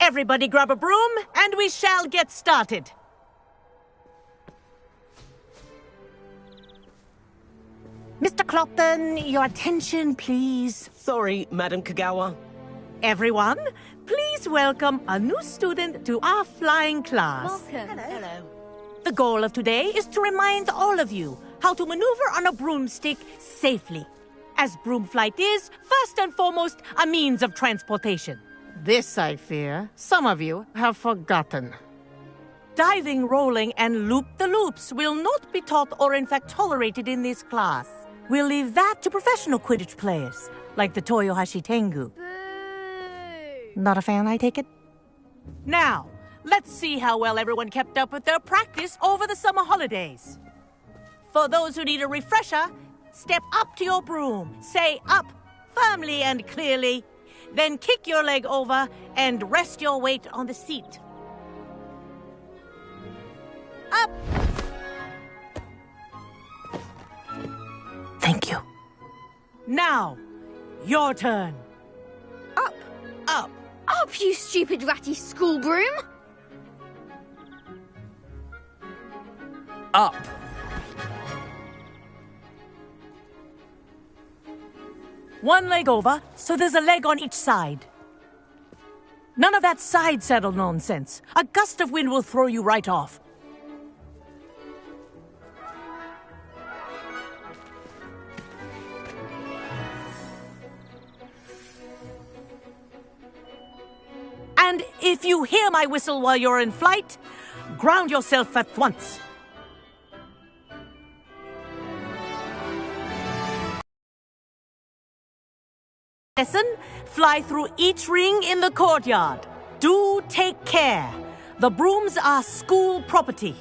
Everybody grab a broom, and we shall get started. Mr. Clopton, your attention, please. Sorry, Madam Kagawa. Everyone, please welcome a new student to our flying class. Welcome. Hello. The goal of today is to remind all of you how to maneuver on a broomstick safely, as broom flight is, first and foremost, a means of transportation. This, I fear, some of you have forgotten. Diving, rolling, and loop-the-loops will not be taught or in fact tolerated in this class. We'll leave that to professional Quidditch players, like the Toyohashi Tengu. Boo! Not a fan, I take it? Now, let's see how well everyone kept up with their practice over the summer holidays. For those who need a refresher, step up to your broom, say up firmly and clearly, then kick your leg over and rest your weight on the seat. Up! Thank you. Now, your turn. Up! Up! Up, you stupid ratty school broom! Up! One leg over, so there's a leg on each side. None of that side saddle nonsense. A gust of wind will throw you right off. And if you hear my whistle while you're in flight, ground yourself at once. Lesson, fly through each ring in the courtyard. Do take care. The brooms are school property.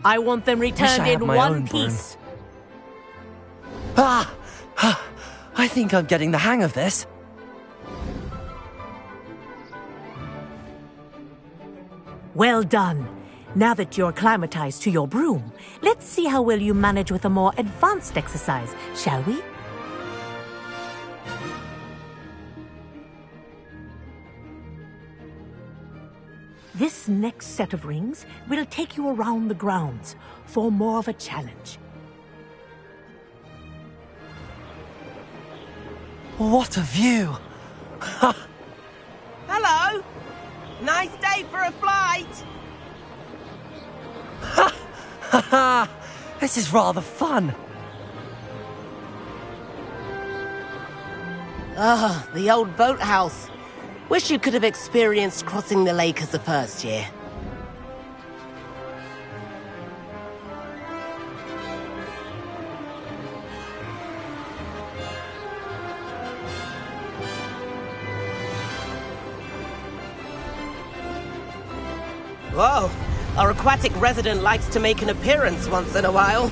I want them returned in one piece. I think I'm getting the hang of this. Well done. Now that you're acclimatized to your broom, let's see how well you manage with a more advanced exercise, shall we? This next set of rings will take you around the grounds for more of a challenge. What a view! Hello! Nice day for a flight! This is rather fun. Ah, the old boathouse. Wish you could have experienced crossing the lake as a first year. Whoa, our aquatic resident likes to make an appearance once in a while.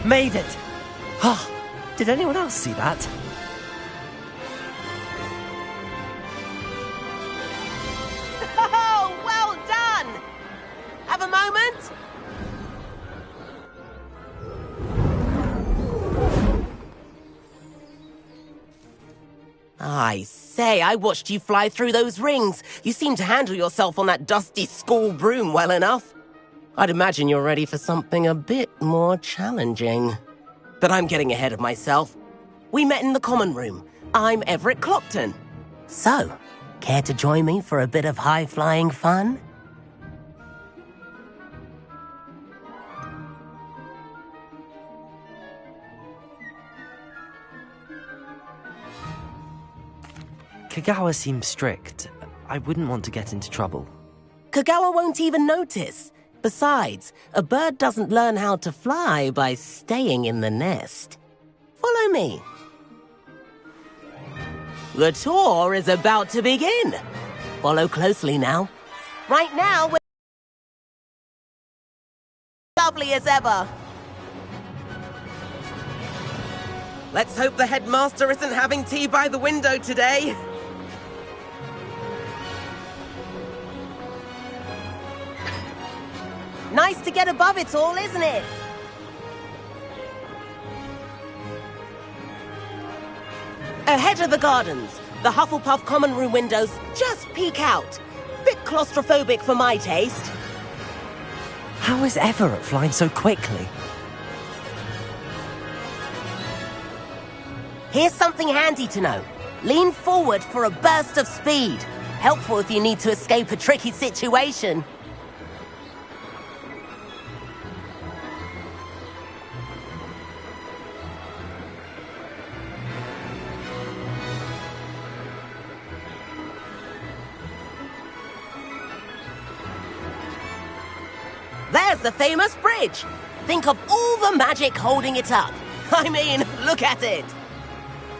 Made it! Did anyone else see that? Oh, well done! Have a moment? I say, I watched you fly through those rings. You seem to handle yourself on that dusty school broom well enough. I'd imagine you're ready for something a bit more challenging. But I'm getting ahead of myself. We met in the common room. I'm Everett Clopton. So, care to join me for a bit of high-flying fun? Kagawa seems strict. I wouldn't want to get into trouble. Kagawa won't even notice. Besides, a bird doesn't learn how to fly by staying in the nest. Follow me. The tour is about to begin. Follow closely now. Right now, we're lovely as ever. Let's hope the headmaster isn't having tea by the window today. Nice to get above it all, isn't it? Ahead of the gardens, the Hufflepuff common room windows just peek out. Bit claustrophobic for my taste. How is Everett flying so quickly? Here's something handy to know. Lean forward for a burst of speed. Helpful if you need to escape a tricky situation. There's the famous bridge. Think of all the magic holding it up. I mean, look at it.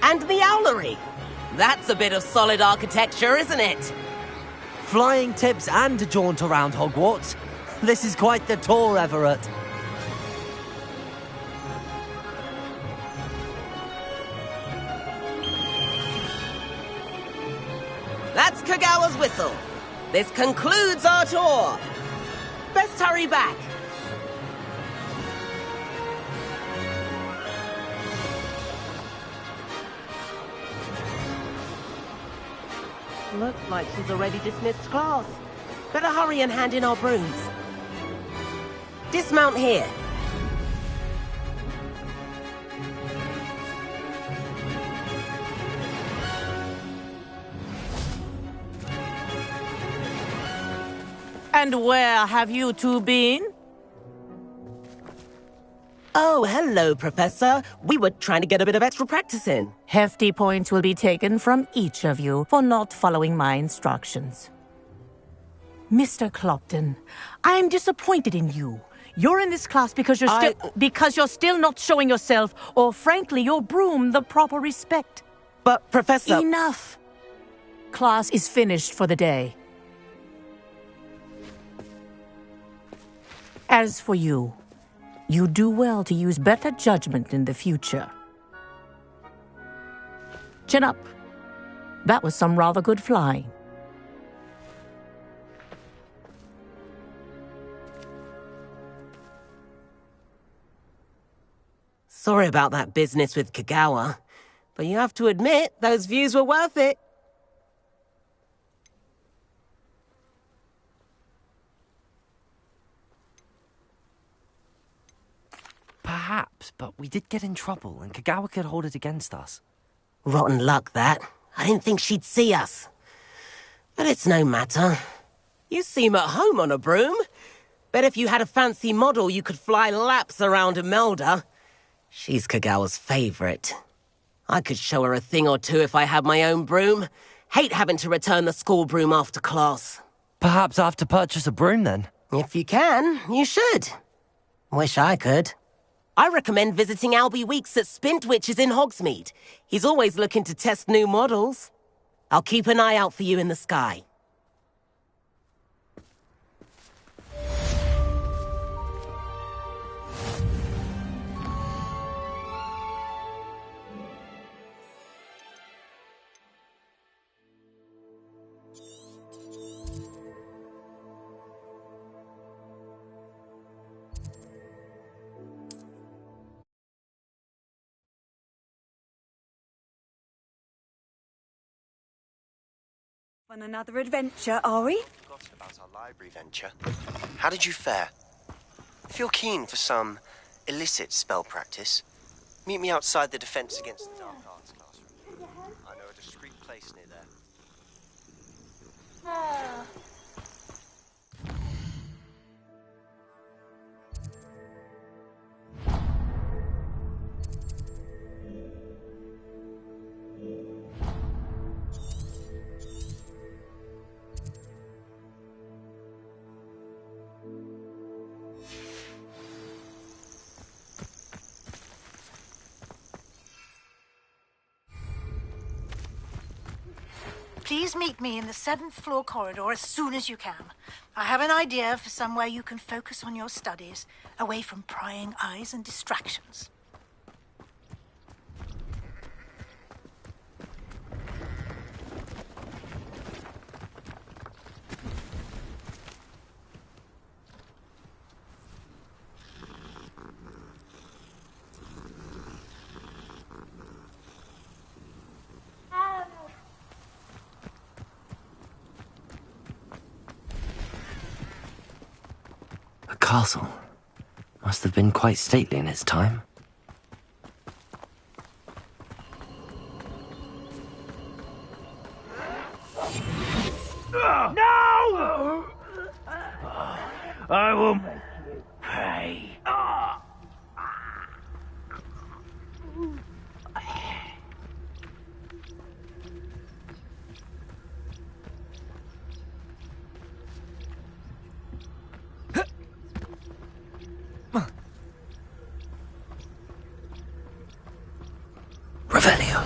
And the owlery. That's a bit of solid architecture, isn't it? Flying tips and a jaunt around Hogwarts. This is quite the tour, Everett. That's Kagawa's whistle. This concludes our tour. Best hurry back. Looks like she's already dismissed class. Better hurry and hand in our brooms. Dismount here. And where have you two been? Oh, hello, Professor. We were trying to get a bit of extra practice in. Hefty points will be taken from each of you for not following my instructions. Mr. Clopton, I'm disappointed in you. You're in this class because you're still not showing yourself, or frankly, your broom the proper respect. But, Professor... Enough. Class is finished for the day. As for you, you do well to use better judgment in the future. Chin up. That was some rather good flying. Sorry about that business with Kagawa, but you have to admit, those views were worth it. Perhaps, but we did get in trouble, and Kagawa could hold it against us. Rotten luck, that. I didn't think she'd see us. But it's no matter. You seem at home on a broom. Bet if you had a fancy model, you could fly laps around Imelda. She's Kagawa's favorite. I could show her a thing or two if I had my own broom. Hate having to return the school broom after class. Perhaps I have to purchase a broom, then? If you can, you should. Wish I could. I recommend visiting Albie Weeks at Spintwitches in Hogsmeade. He's always looking to test new models. I'll keep an eye out for you in the sky. On another adventure, are we? Forgot about our library venture. How did you fare? If you're keen for some illicit spell practice, meet me outside the Defense Against the Dark Arts classroom. I know a discreet place near there. Please meet me in the 7th floor corridor as soon as you can. I have an idea for somewhere you can focus on your studies, away from prying eyes and distractions. castle. Must have been quite stately in its time. No! I will pay. Revelio.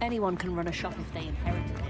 Anyone can run a shop if they inherited it.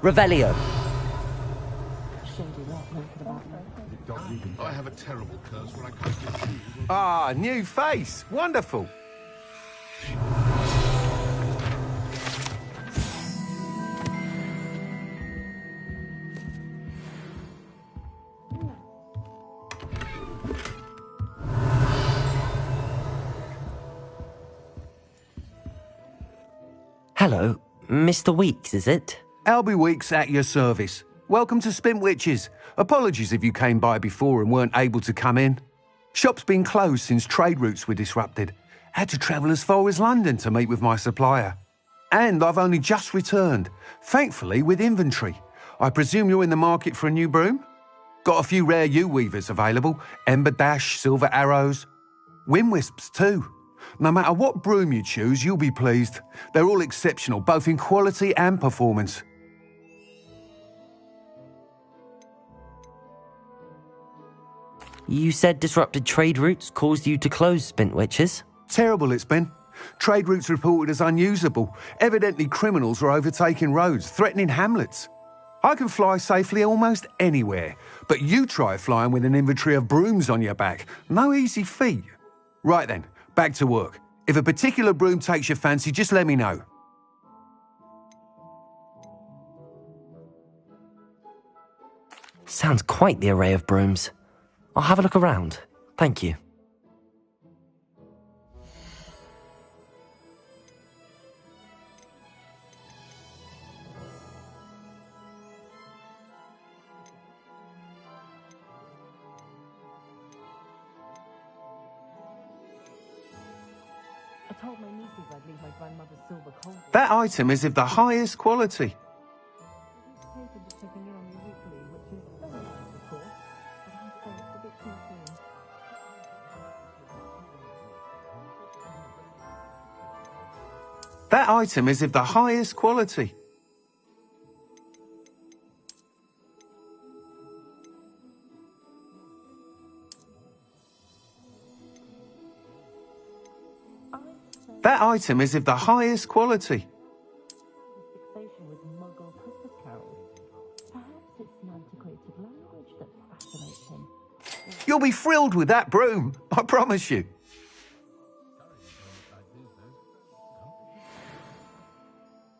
Revelio. I have a terrible curse where I can't get through. Ah, new face. Wonderful. Hello, Mr. Weeks, is it? Albie Weeks at your service. Welcome to Spintwitches. Apologies if you came by before and weren't able to come in. Shop's been closed since trade routes were disrupted. Had to travel as far as London to meet with my supplier. And I've only just returned, thankfully with inventory. I presume you're in the market for a new broom? Got a few rare yew-weavers available, Ember Dash, Silver Arrows, Wind Wisps too. No matter what broom you choose, you'll be pleased. They're all exceptional, both in quality and performance. You said disrupted trade routes caused you to close Spintwitches? Terrible it's been. Trade routes reported as unusable. Evidently criminals are overtaking roads, threatening hamlets. I can fly safely almost anywhere, but you try flying with an inventory of brooms on your back. No easy feat. Right then, back to work. If a particular broom takes your fancy, just let me know. Sounds quite the array of brooms. I'll have a look around. Thank you. I told my nieces I'd leave my grandmother's silver coal. That item is of the highest quality. That item is of the highest quality. That item is of the highest quality. Fixation with Muggle Christmas carols. Perhaps it's the antiquated language that fascinates him. You'll be thrilled with that broom, I promise you.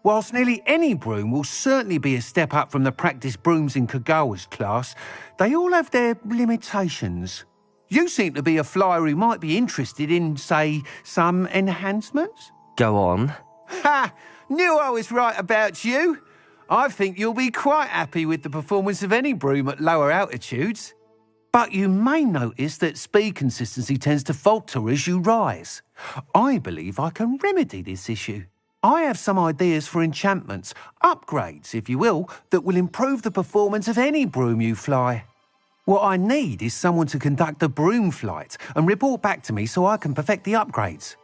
Whilst nearly any broom will certainly be a step up from the practice brooms in Kagawa's class, they all have their limitations. You seem to be a flyer who might be interested in, say, some enhancements? Go on. Ha! Knew I was right about you. I think you'll be quite happy with the performance of any broom at lower altitudes. But you may notice that speed consistency tends to falter as you rise. I believe I can remedy this issue. I have some ideas for enchantments, upgrades, if you will, that will improve the performance of any broom you fly. What I need is someone to conduct a broom flight and report back to me so I can perfect the upgrades.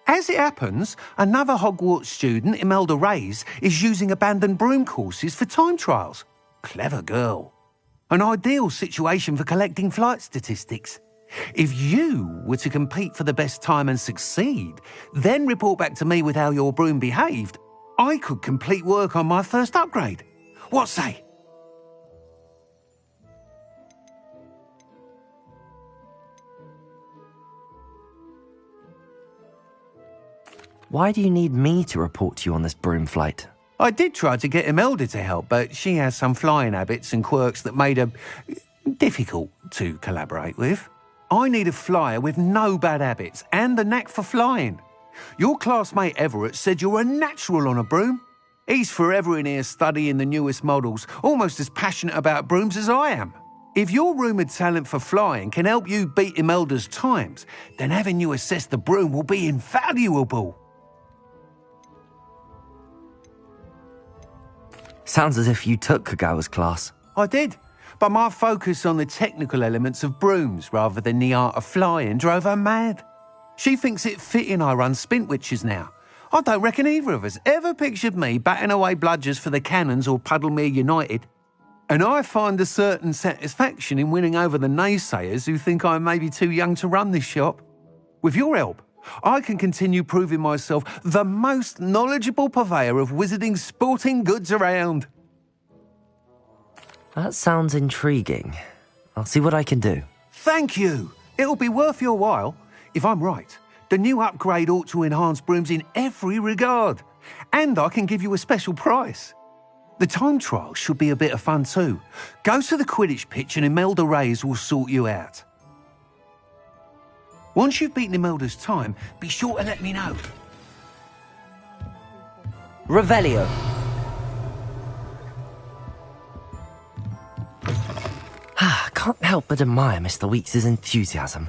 As it happens, another Hogwarts student, Imelda Reyes, is using abandoned broom courses for time trials. Clever girl. An ideal situation for collecting flight statistics. If you were to compete for the best time and succeed, then report back to me with how your broom behaved, I could complete work on my first upgrade. What say? Why do you need me to report to you on this broom flight? I did try to get Imelda to help, but she has some flying habits and quirks that made her difficult to collaborate with. I need a flyer with no bad habits and the knack for flying. Your classmate Everett said you're a natural on a broom. He's forever in here studying the newest models, almost as passionate about brooms as I am. If your rumoured talent for flying can help you beat Imelda's times, then having you assess the broom will be invaluable. Sounds as if you took Kagawa's class. I did, but my focus on the technical elements of brooms rather than the art of flying drove her mad. She thinks it fitting I run Spintwitches now. I don't reckon either of us ever pictured me batting away bludgers for the Cannons or Puddlemere United. And I find a certain satisfaction in winning over the naysayers who think I may be too young to run this shop. With your help, I can continue proving myself the most knowledgeable purveyor of wizarding sporting goods around. That sounds intriguing. I'll see what I can do. Thank you. It'll be worth your while. If I'm right, the new upgrade ought to enhance brooms in every regard. And I can give you a special price. The time trial should be a bit of fun too. Go to the Quidditch pitch and Imelda Reyes will sort you out. Once you've beaten Imelda's time, be sure to let me know. Revelio. Can't help but admire Mr. Weeks' enthusiasm.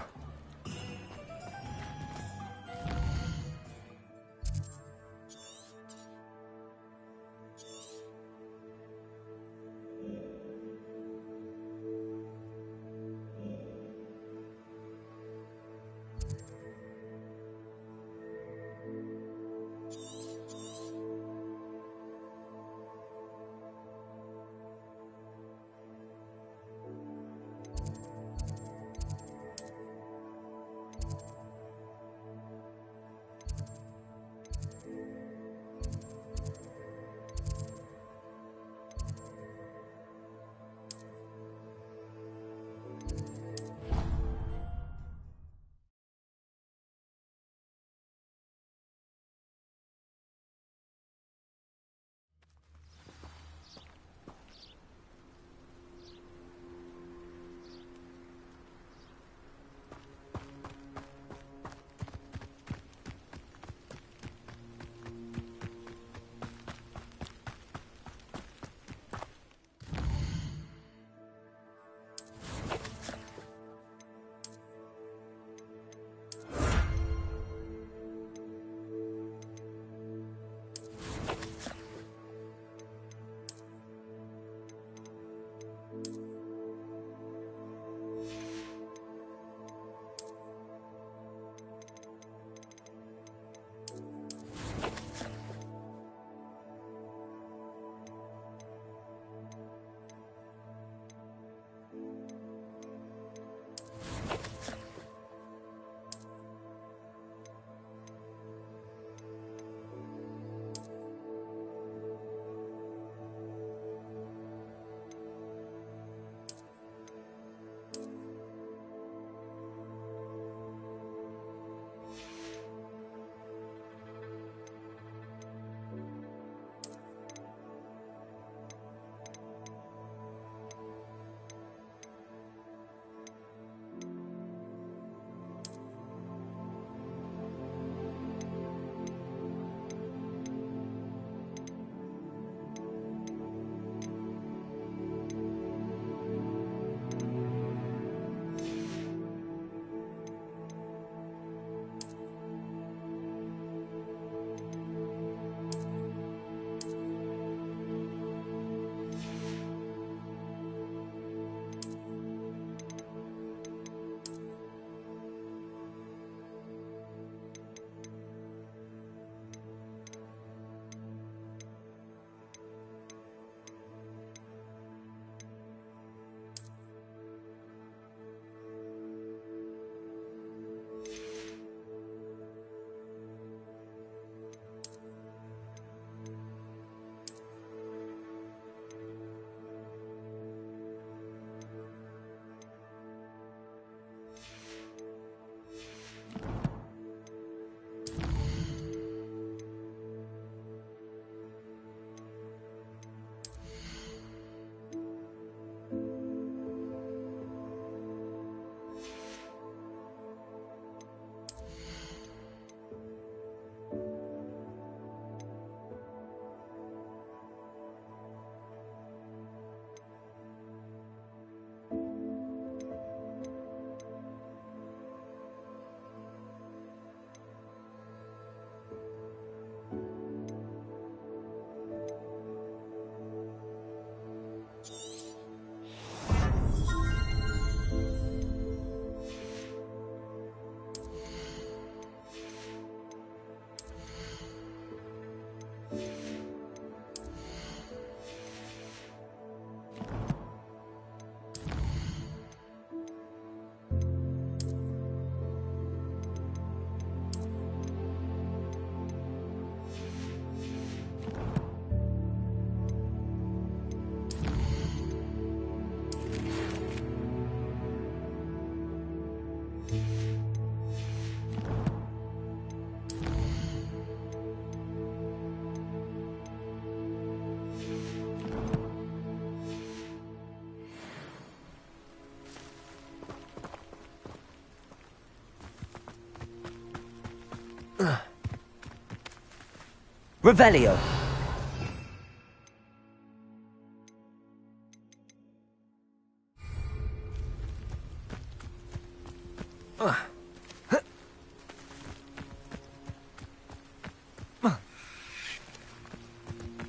Revelio.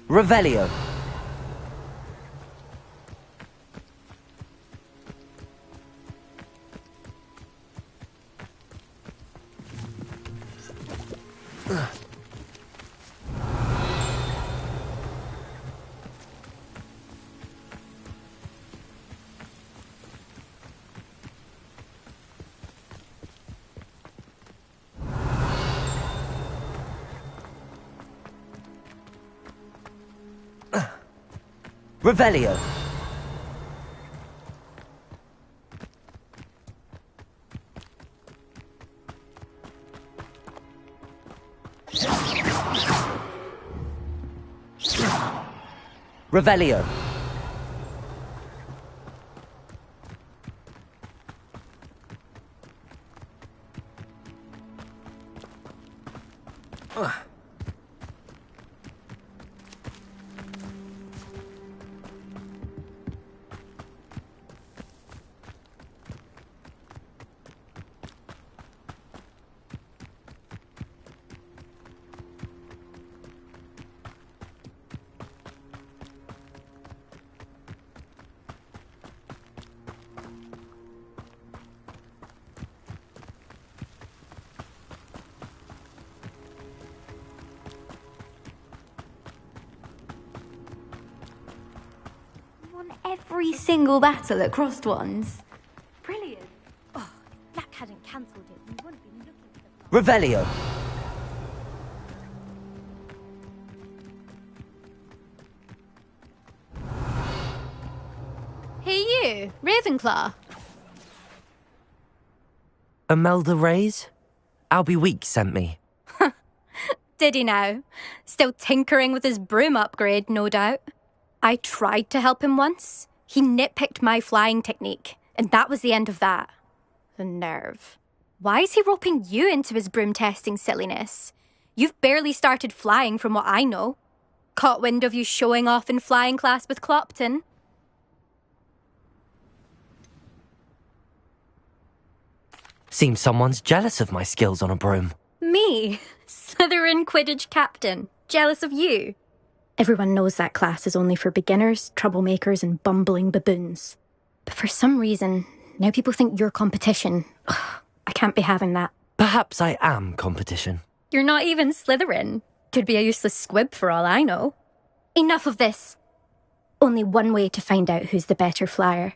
Revelio. Revelio. Revelio. Every single battle at Crossed Ones. Brilliant. Oh, if Black hadn't cancelled it, we wouldn't be looking for Revelio. Hey you, Ravenclaw. Imelda Reyes? Albie Weeks sent me. Did he now? Still tinkering with his broom upgrade, no doubt. I tried to help him once. He nitpicked my flying technique, and that was the end of that. The nerve. Why is he roping you into his broom testing silliness? You've barely started flying from what I know. Caught wind of you showing off in flying class with Clopton. Seems someone's jealous of my skills on a broom. Me? Slytherin Quidditch captain. Jealous of you? Everyone knows that class is only for beginners, troublemakers, and bumbling baboons. But for some reason, now people think you're competition. Ugh, I can't be having that. Perhaps I am competition. You're not even Slytherin. Could be a useless squib for all I know. Enough of this. Only one way to find out who's the better flyer.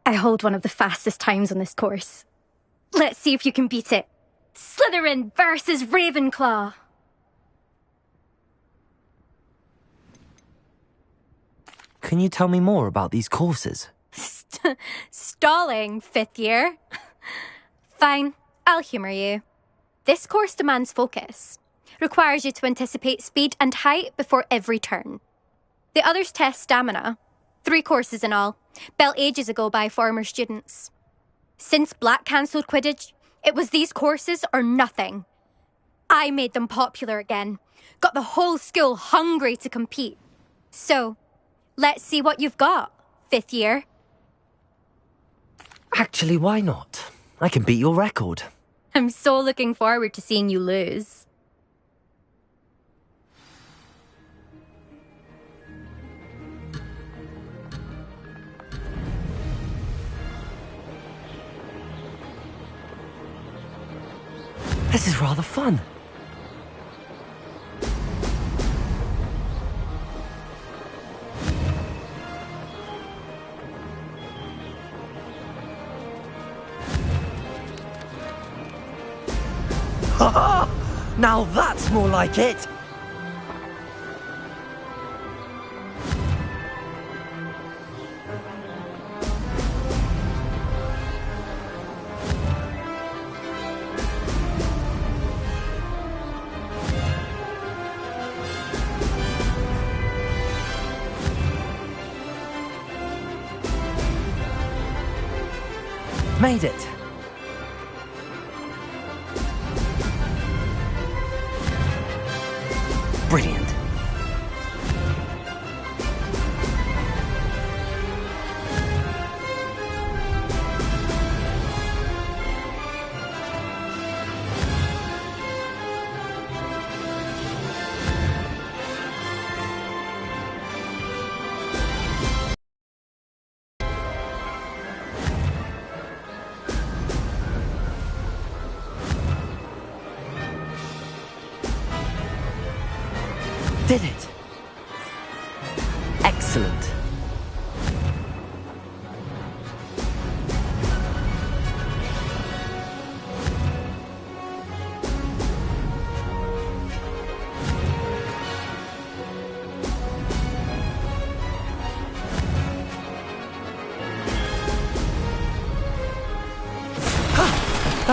I hold one of the fastest times on this course. Let's see if you can beat it. Slytherin versus Ravenclaw. Can you tell me more about these courses? Stalling, 5th year. Fine, I'll humour you. This course demands focus. Requires you to anticipate speed and height before every turn. The others test stamina. 3 courses in all, built ages ago by former students. Since Black cancelled Quidditch, it was these courses or nothing. I made them popular again. Got the whole school hungry to compete. So, let's see what you've got, 5th year. Actually, why not? I can beat your record. I'm so looking forward to seeing you lose. This is rather fun. Ha! Now that's more like it! Made it! Brilliant.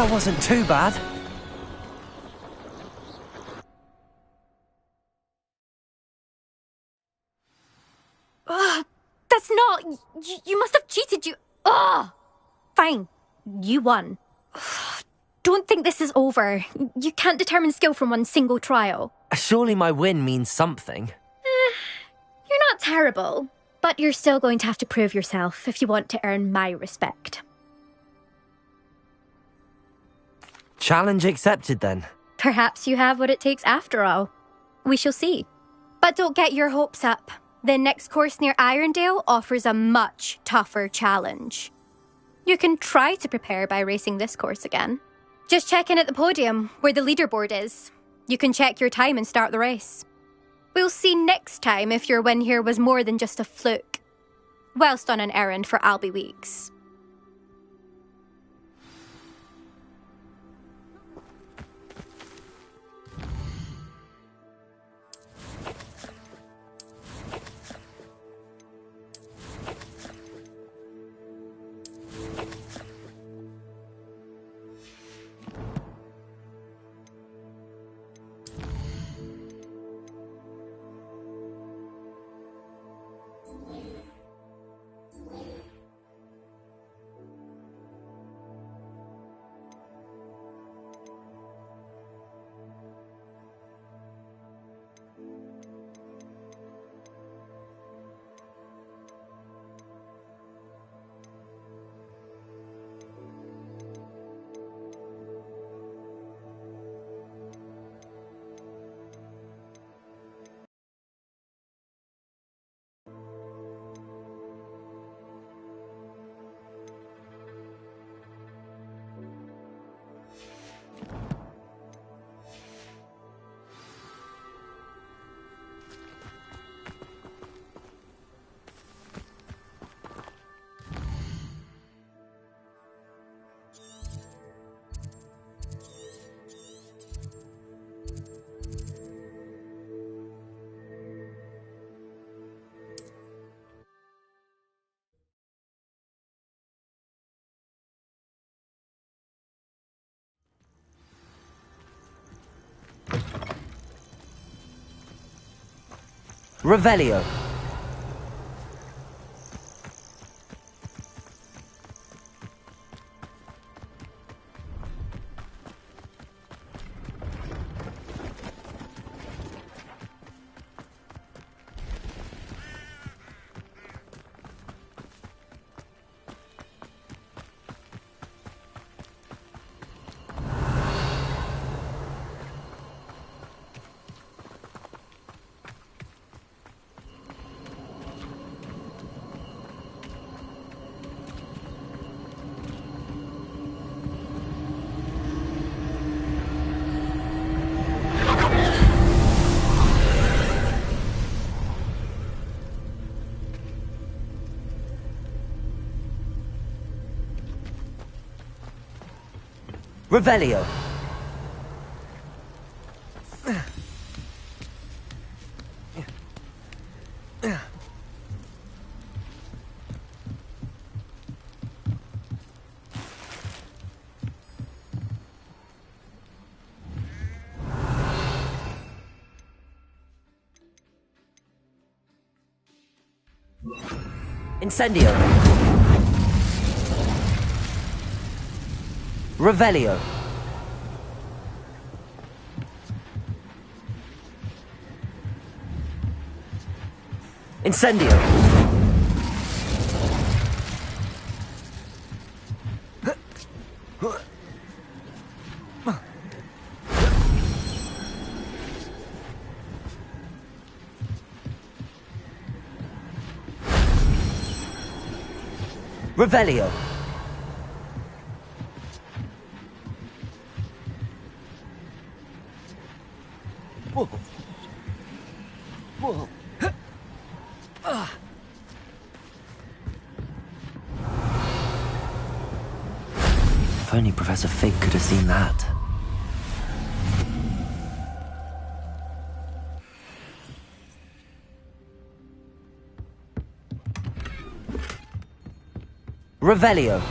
That wasn't too bad. That's not... You must have cheated, you... Ugh! Fine. You won. Don't think this is over. You can't determine skill from one single trial. Surely my win means something. You're not terrible, but you're still going to have to prove yourself if you want to earn my respect. Challenge accepted, then. Perhaps you have what it takes after all. We shall see. But don't get your hopes up. The next course near Irondale offers a much tougher challenge. You can try to prepare by racing this course again. Just check in at the podium, where the leaderboard is. You can check your time and start the race. We'll see next time if your win here was more than just a fluke. Whilst on an errand for Albie Weeks. Revelio. Revelio. Incendio. Revelio. Incendio. Revelio. Whoa. Whoa. If only Professor Fig could have seen that. Revelio.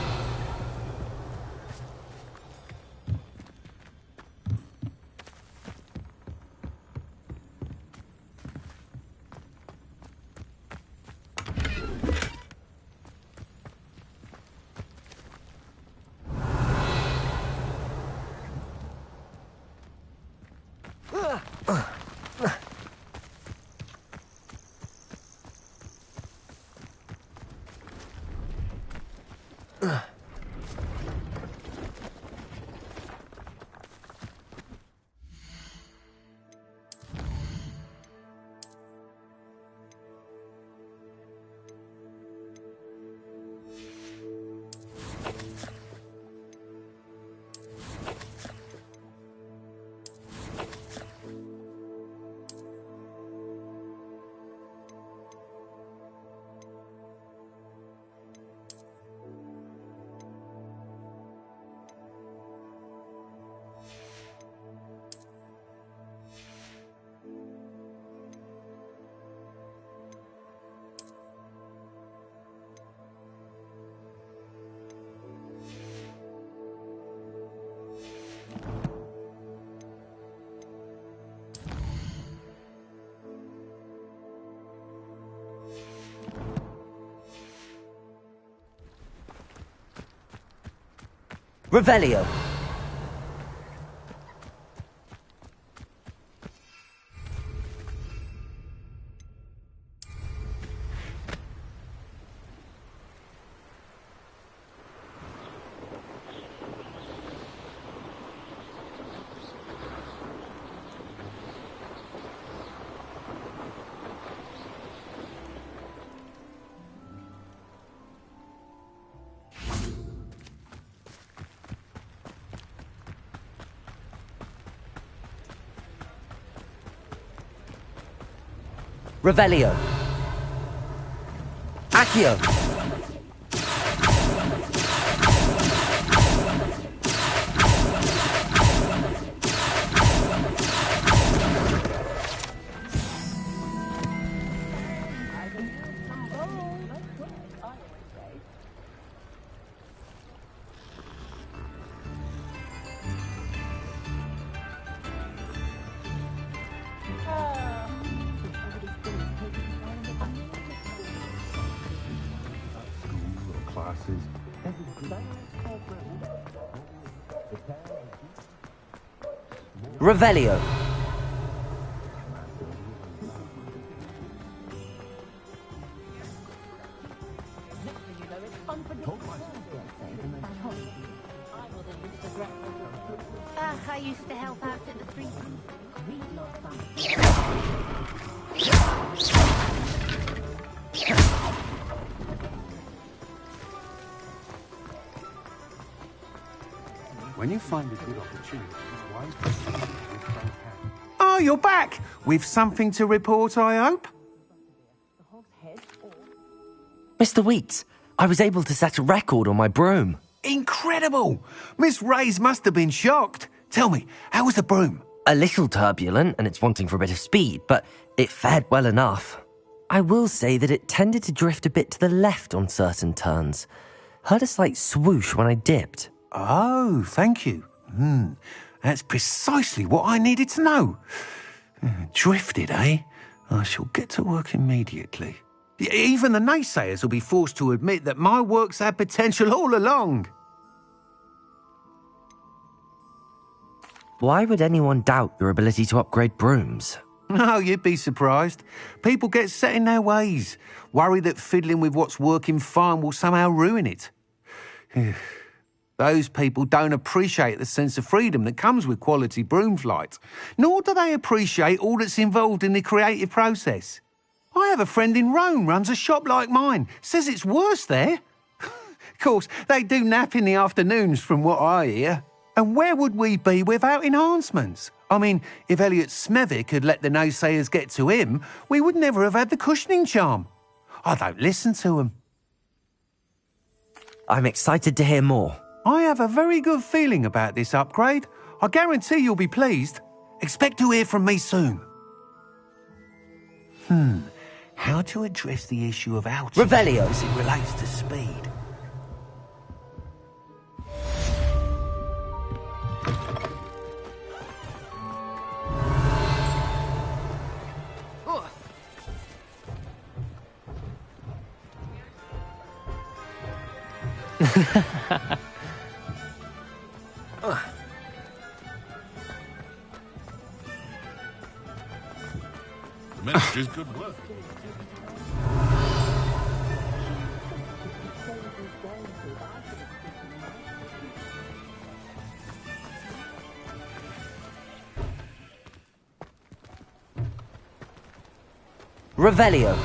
Revelio. Revelio. Accio. Revelio. I used to help out at the three. When you find a good opportunity, oh, you're back! With something to report, I hope? Mr. Wheats, I was able to set a record on my broom. Incredible! Miss Reyes must have been shocked. Tell me, how was the broom? A little turbulent, and it's wanting for a bit of speed, but it fared well enough. I will say that it tended to drift a bit to the left on certain turns. Heard a slight swoosh when I dipped. Oh, thank you. That's precisely what I needed to know. Drifted, eh? I shall get to work immediately. Even the naysayers will be forced to admit that my work's had potential all along. Why would anyone doubt your ability to upgrade brooms? Oh, you'd be surprised. People get set in their ways, worry that fiddling with what's working fine will somehow ruin it. Those people don't appreciate the sense of freedom that comes with quality broom flight, nor do they appreciate all that's involved in the creative process. I have a friend in Rome runs a shop like mine, says it's worse there. Of course, they do nap in the afternoons from what I hear. And where would we be without enhancements? I mean, if Elliot Smethwick had let the naysayers get to him, we would never have had the cushioning charm. I don't listen to them. I'm excited to hear more. I have a very good feeling about this upgrade. I guarantee you'll be pleased. Expect to hear from me soon. How to address the issue of altitude Revelio. as it relates to speed. The minister's good work. Revelio.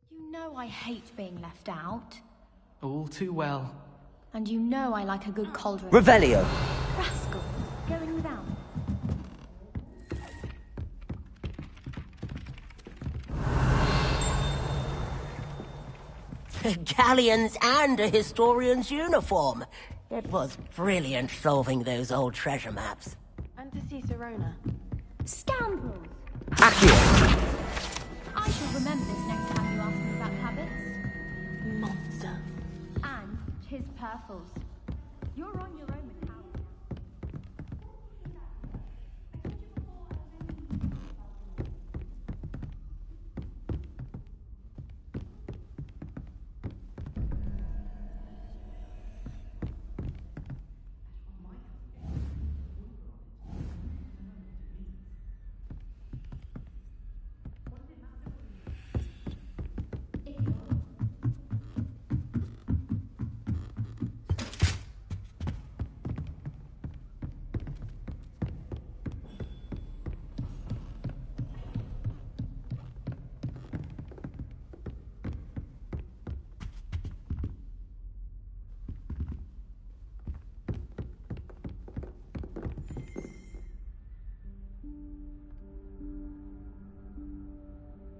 You know I hate being left out. All too well. And you know I like a good cauldron. Revelio. Rascal. Going without. Galleons and a historian's uniform. It was brilliant solving those old treasure maps. And to see Serona. Scoundrels! Accio. I shall remember this next time you ask me about habits. Monster. And his purples. You're on your own with Howard.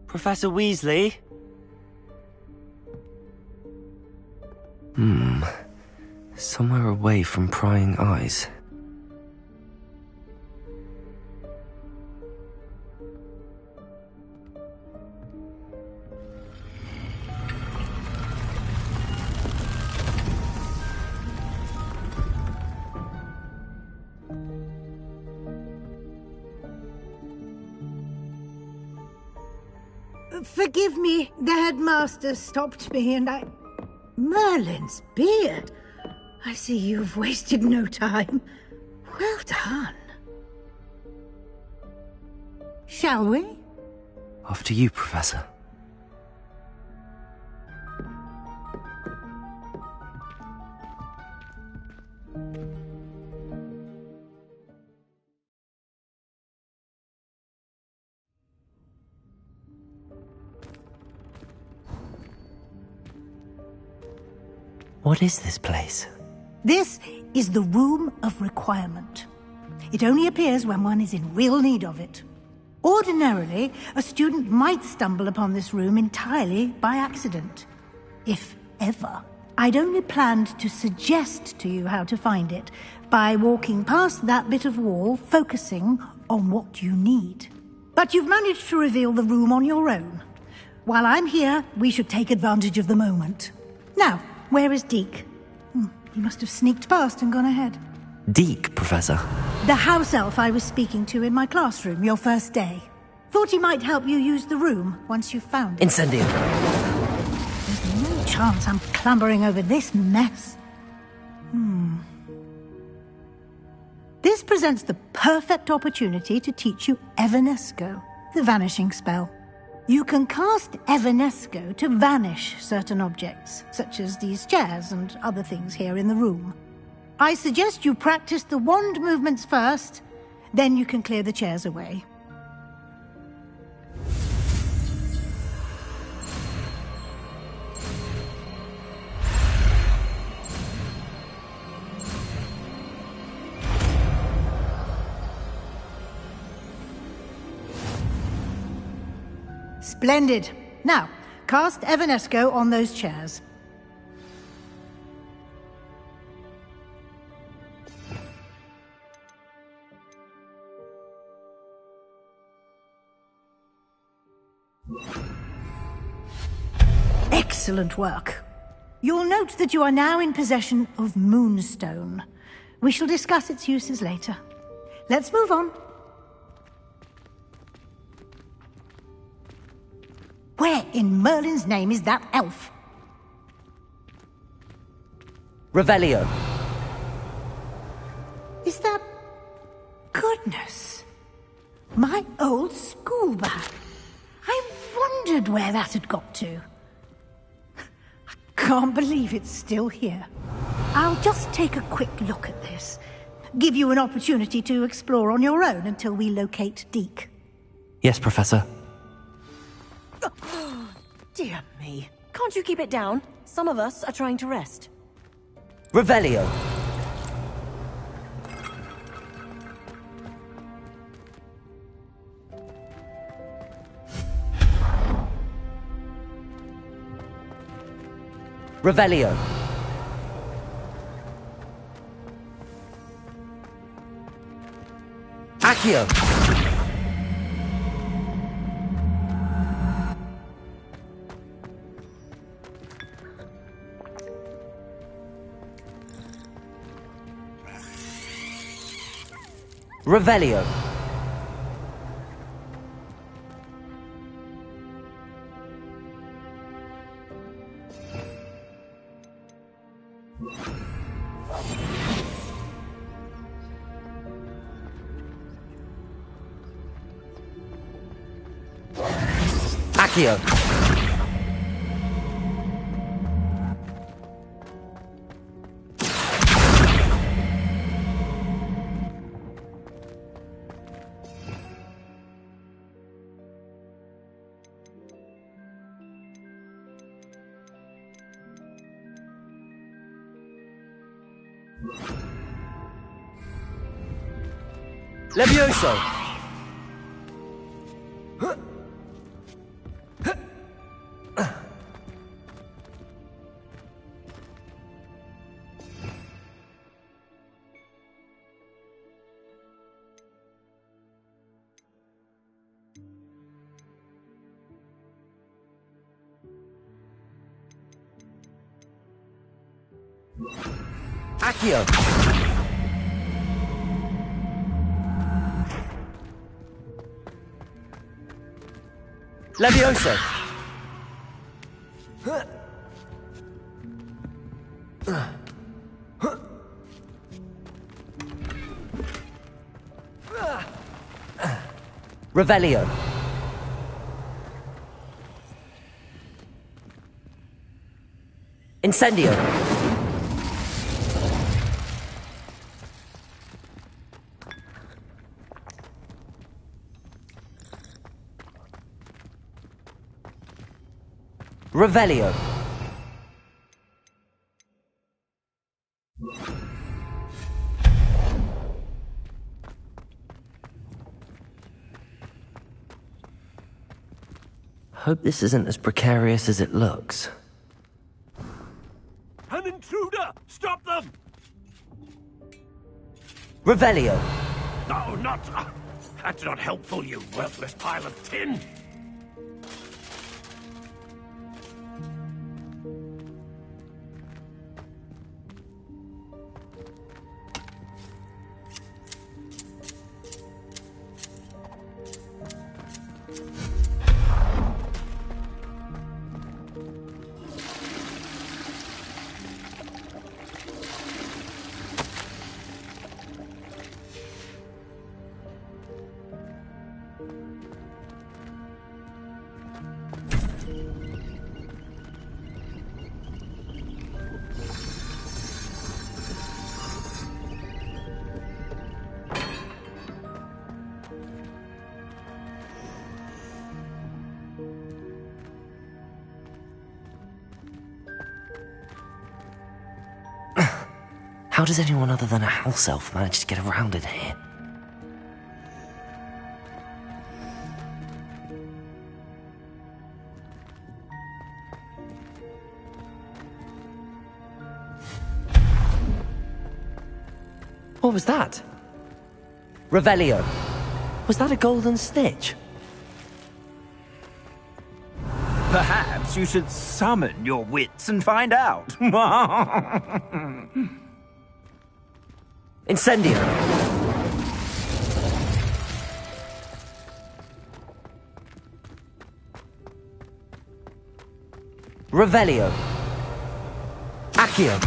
Professor Weasley? Somewhere away from prying eyes. Forgive me, the headmaster stopped me and I... Merlin's beard! I see you've wasted no time. Well done. Shall we? After you, Professor. What is this place? This is the Room of Requirement. It only appears when one is in real need of it. Ordinarily, a student might stumble upon this room entirely by accident. If ever. I'd only planned to suggest to you how to find it by walking past that bit of wall, focusing on what you need. But you've managed to reveal the room on your own. While I'm here, we should take advantage of the moment. Now, where is Deke? He must have sneaked past and gone ahead. Deke, Professor. The house elf I was speaking to in my classroom your first day. Thought he might help you use the room once you've found it. Incendio. There's no chance I'm clambering over this mess. This presents the perfect opportunity to teach you Evanesco, the vanishing spell. You can cast Evanesco to vanish certain objects, such as these chairs and other things here in the room. I suggest you practice the wand movements first, then you can clear the chairs away. Splendid. Now, cast Evanesco on those chairs. Excellent work. You'll note that you are now in possession of Moonstone. We shall discuss its uses later. Let's move on. Where in Merlin's name is that elf? Revelio. Is that... Goodness. My old school bag. I wondered where that had got to. I can't believe it's still here. I'll just take a quick look at this. Give you an opportunity to explore on your own until we locate Deke. Yes, Professor. Dear me. Can't you keep it down? Some of us are trying to rest. Revelio. Revelio. Accio. Revelio. Accio. Levioso. Accio. Levioso. Revelio. Incendio. Revelio. Hope this isn't as precarious as it looks. An intruder! Stop them! Revelio. No, not... that's not helpful, you worthless pile of tin! How does anyone other than a house elf manage to get around in here? What was that? Revelio. Was that a golden snitch? Perhaps you should summon your wits and find out. Incendio. Revelio. Accio.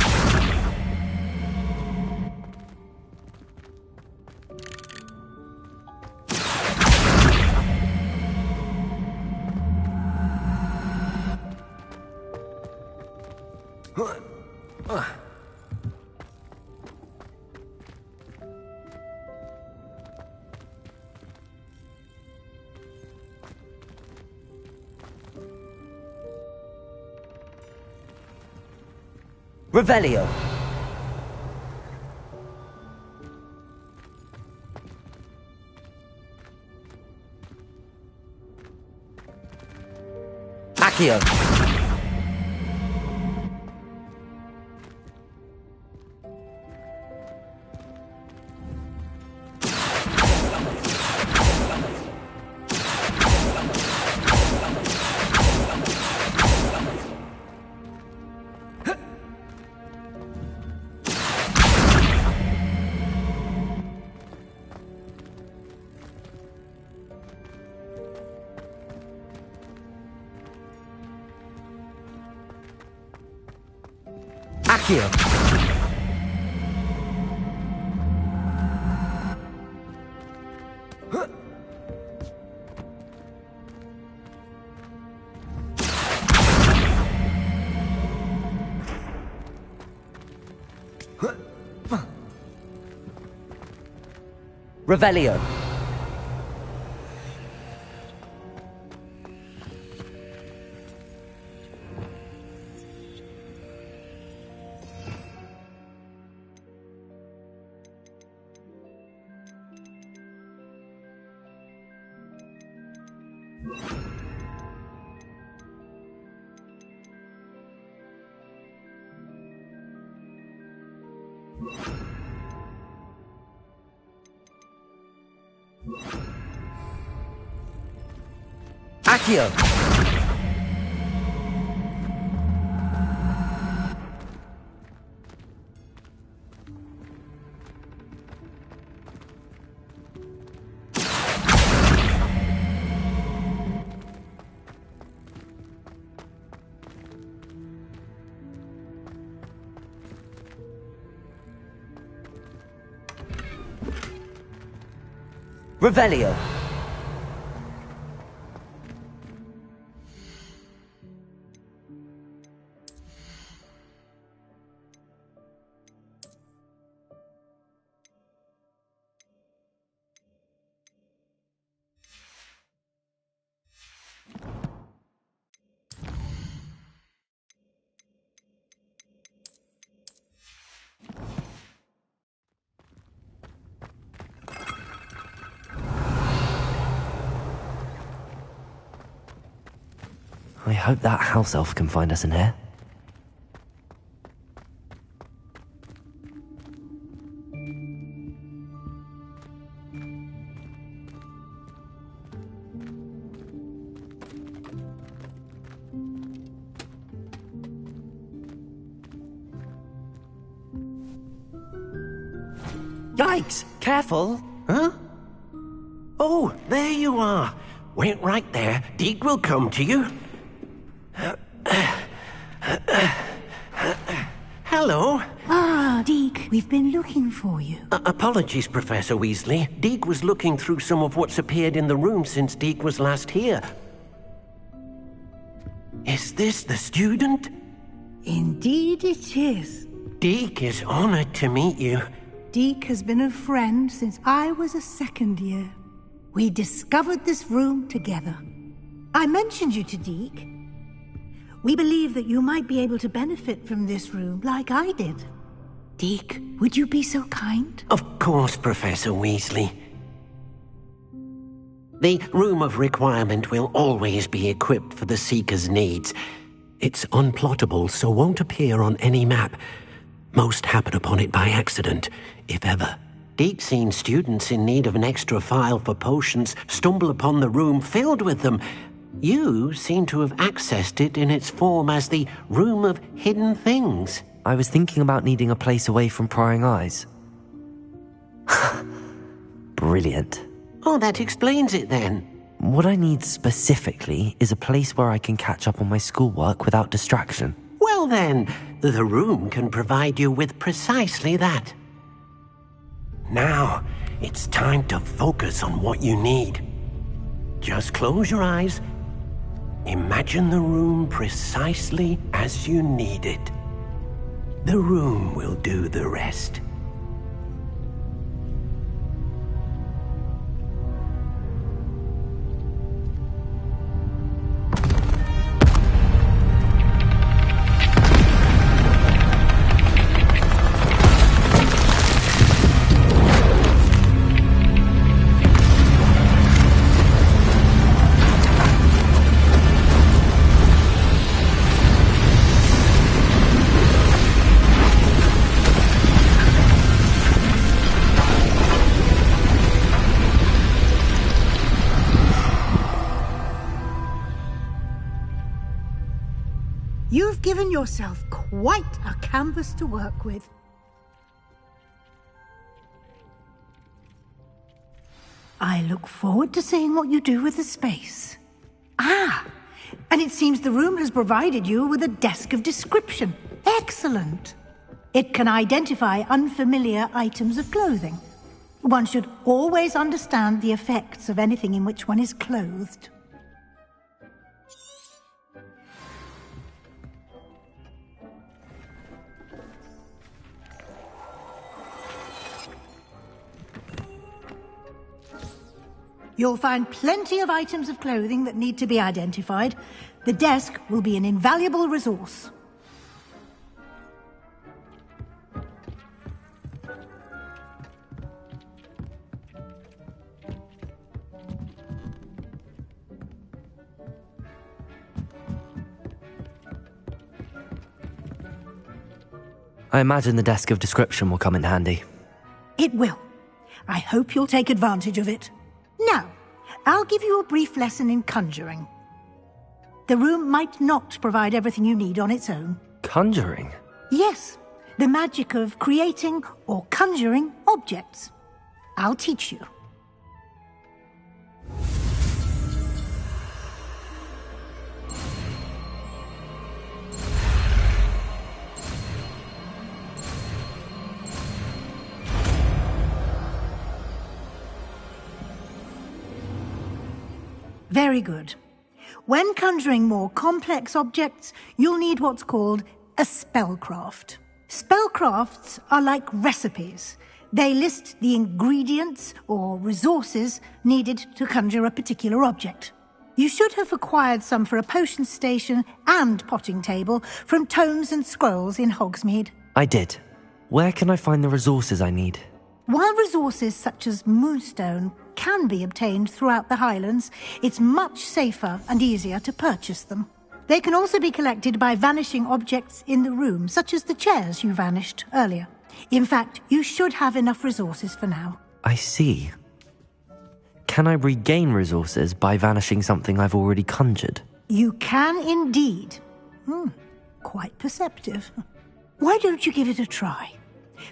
Revelio. Accio. Accio. Revelio. Accio. Revelio. I hope that house elf can find us in here. Yikes! Careful! Huh? Oh, there you are. Wait right there. Deke will come to you. Hello. Ah, Deke, we've been looking for you. Apologies, Professor Weasley. Deke was looking through some of what's appeared in the room since Deke was last here. Is this the student? Indeed it is. Deke is honored to meet you. Deke has been a friend since I was a second year. We discovered this room together. I mentioned you to Deke. We believe that you might be able to benefit from this room like I did. Deke, would you be so kind? Of course, Professor Weasley. The Room of Requirement will always be equipped for the Seeker's needs. It's unplottable, so won't appear on any map. Most happen upon it by accident, if ever. Deke's seen students in need of an extra file for potions stumble upon the room filled with them. You seem to have accessed it in its form as the Room of Hidden Things. I was thinking about needing a place away from prying eyes. Brilliant. Oh, that explains it then. What I need specifically is a place where I can catch up on my schoolwork without distraction. Well then, the room can provide you with precisely that. Now, it's time to focus on what you need. Just close your eyes. Imagine the room precisely as you need it. The room will do the rest. You've given yourself quite a canvas to work with. I look forward to seeing what you do with the space. Ah, and it seems the room has provided you with a desk of description. Excellent. It can identify unfamiliar items of clothing. One should always understand the effects of anything in which one is clothed. You'll find plenty of items of clothing that need to be identified. The desk will be an invaluable resource. I imagine the desk of description will come in handy. It will. I hope you'll take advantage of it. Now, I'll give you a brief lesson in conjuring. The room might not provide everything you need on its own. Conjuring? Yes, the magic of creating or conjuring objects. I'll teach you. Very good. When conjuring more complex objects, you'll need what's called a spellcraft. Spellcrafts are like recipes. They list the ingredients or resources needed to conjure a particular object. You should have acquired some for a potion station and potting table from tomes and scrolls in Hogsmeade. I did. Where can I find the resources I need? While resources such as moonstone can be obtained throughout the Highlands, it's much safer and easier to purchase them. They can also be collected by vanishing objects in the room, such as the chairs you vanished earlier. In fact, you should have enough resources for now. I see. Can I regain resources by vanishing something I've already conjured? You can indeed. Quite perceptive. Why don't you give it a try?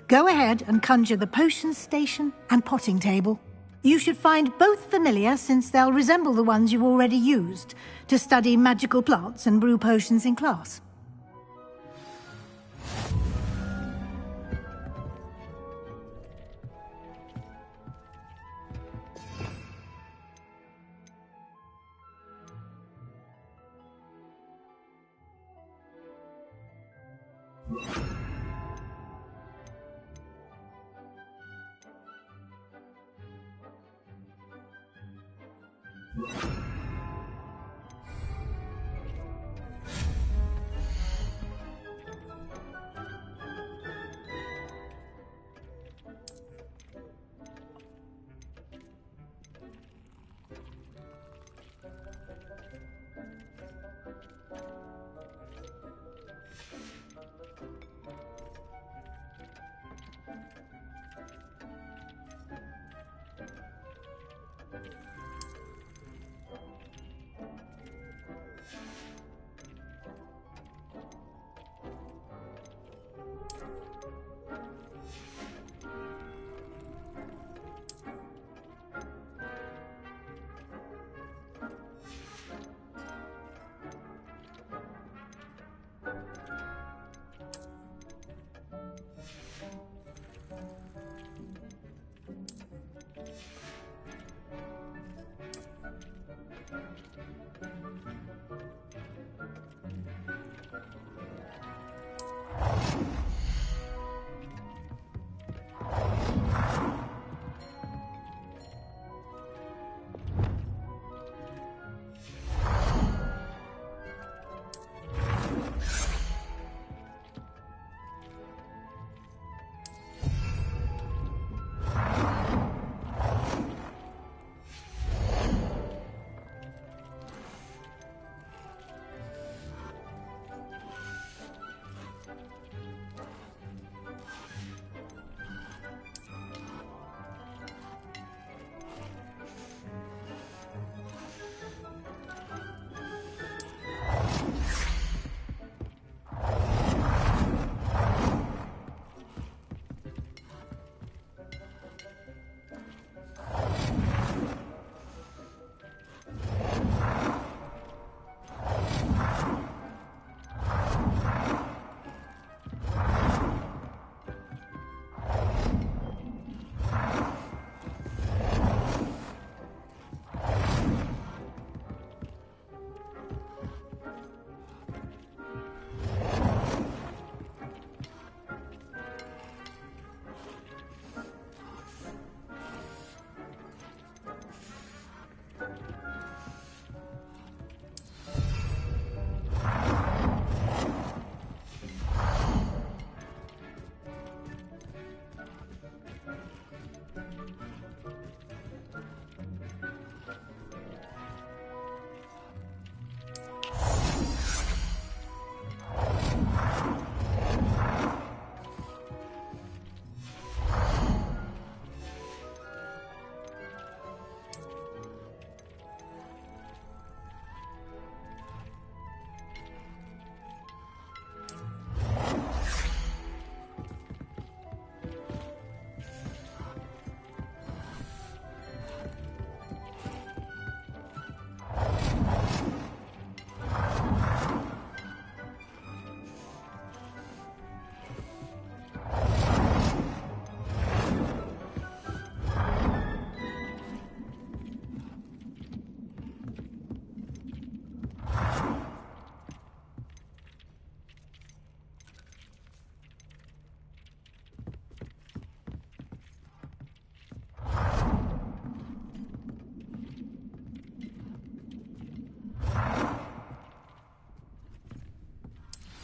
Go ahead and conjure the potion station and potting table. You should find both familiar, since they'll resemble the ones you've already used to study magical plants and brew potions in class.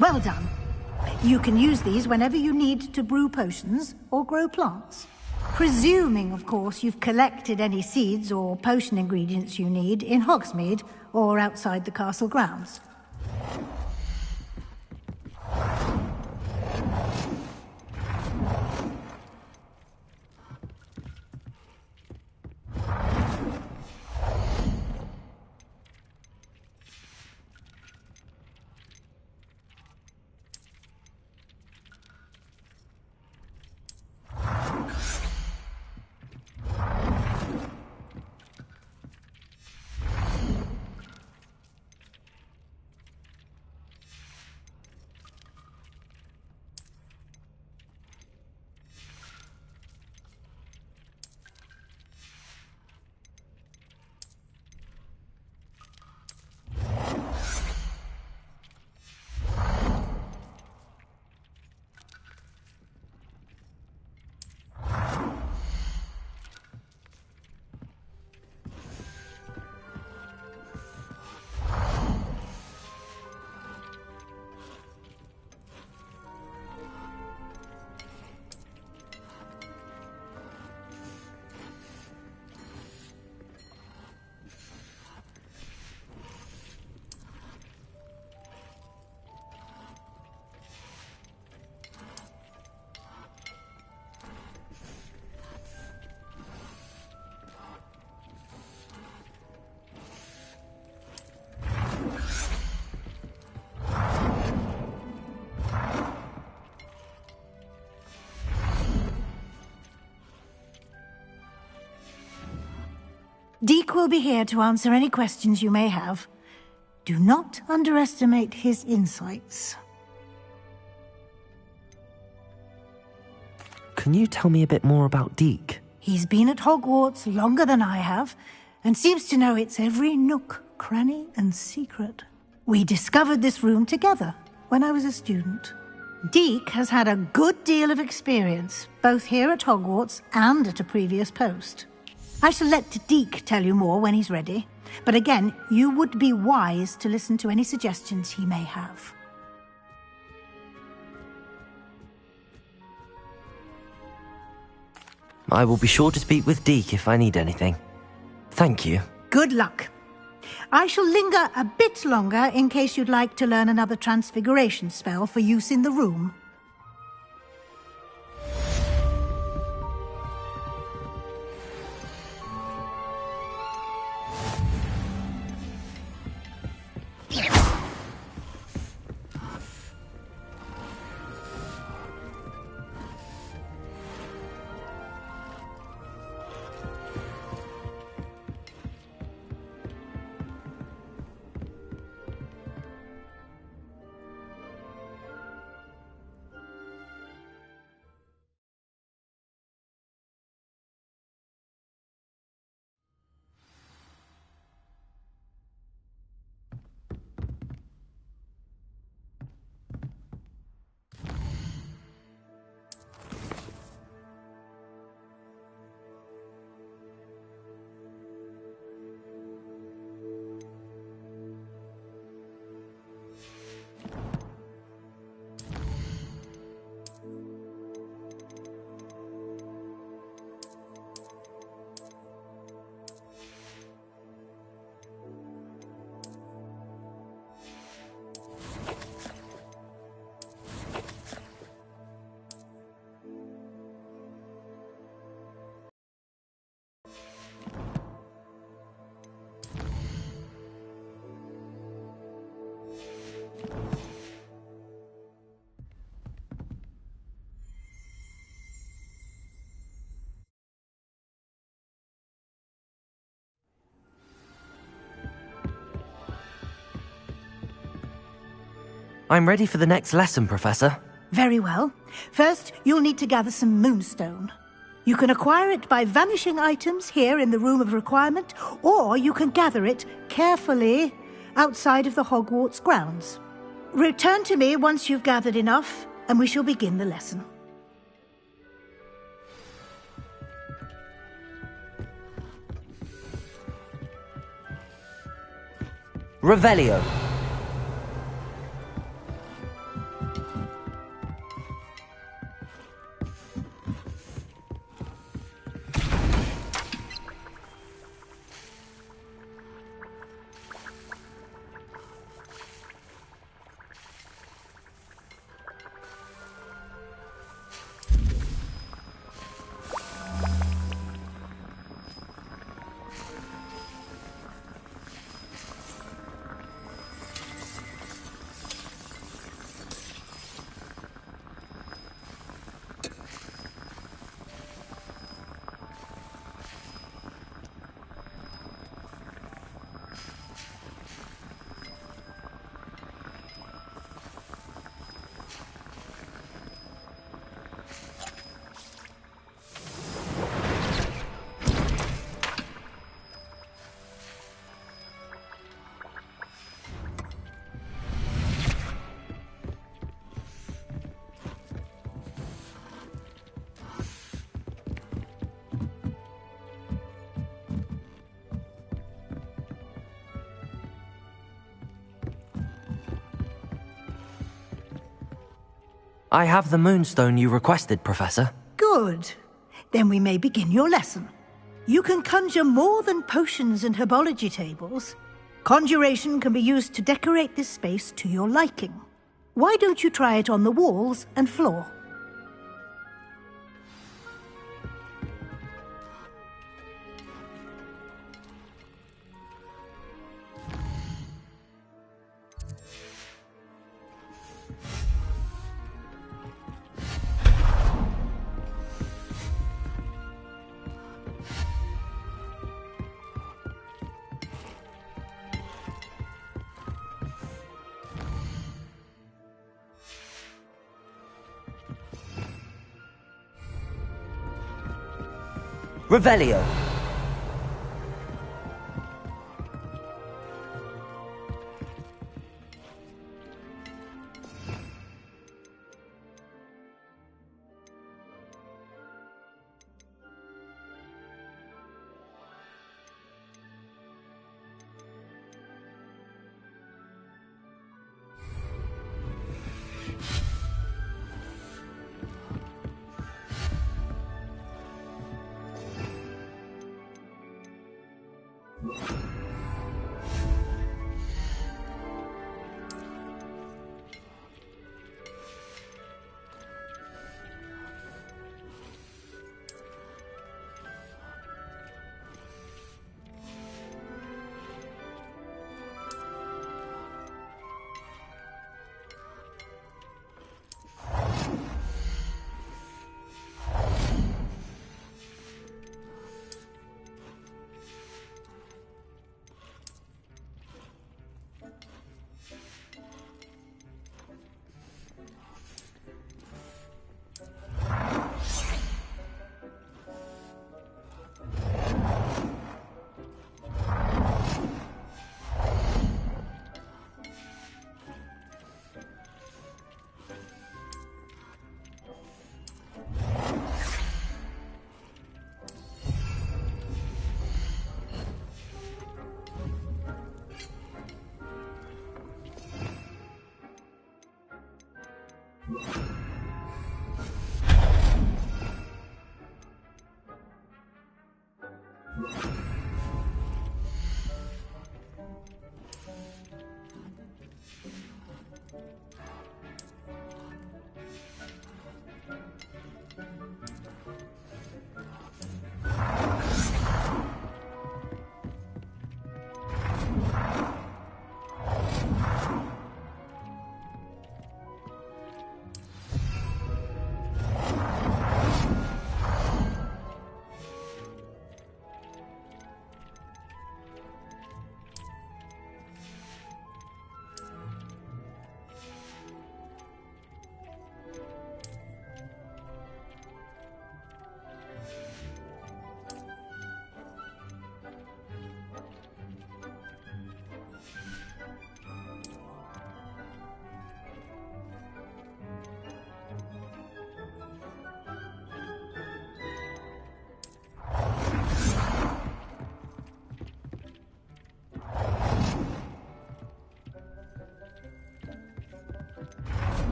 Well done. You can use these whenever you need to brew potions or grow plants. Presuming, of course, you've collected any seeds or potion ingredients you need in Hogsmeade or outside the castle grounds. Deke will be here to answer any questions you may have. Do not underestimate his insights. Can you tell me a bit more about Deke? He's been at Hogwarts longer than I have, and seems to know its every nook, cranny, and secret. We discovered this room together when I was a student. Deke has had a good deal of experience, both here at Hogwarts and at a previous post. I shall let Deke tell you more when he's ready, but again, you would be wise to listen to any suggestions he may have. I will be sure to speak with Deke if I need anything. Thank you. Good luck. I shall linger a bit longer in case you'd like to learn another transfiguration spell for use in the room. I'm ready for the next lesson, Professor. Very well. First, you'll need to gather some moonstone. You can acquire it by vanishing items here in the Room of Requirement, or you can gather it carefully outside of the Hogwarts grounds. Return to me once you've gathered enough, and we shall begin the lesson. Revelio. I have the moonstone you requested, Professor. Good. Then we may begin your lesson. You can conjure more than potions and herbology tables. Conjuration can be used to decorate this space to your liking. Why don't you try it on the walls and floor? Revelio.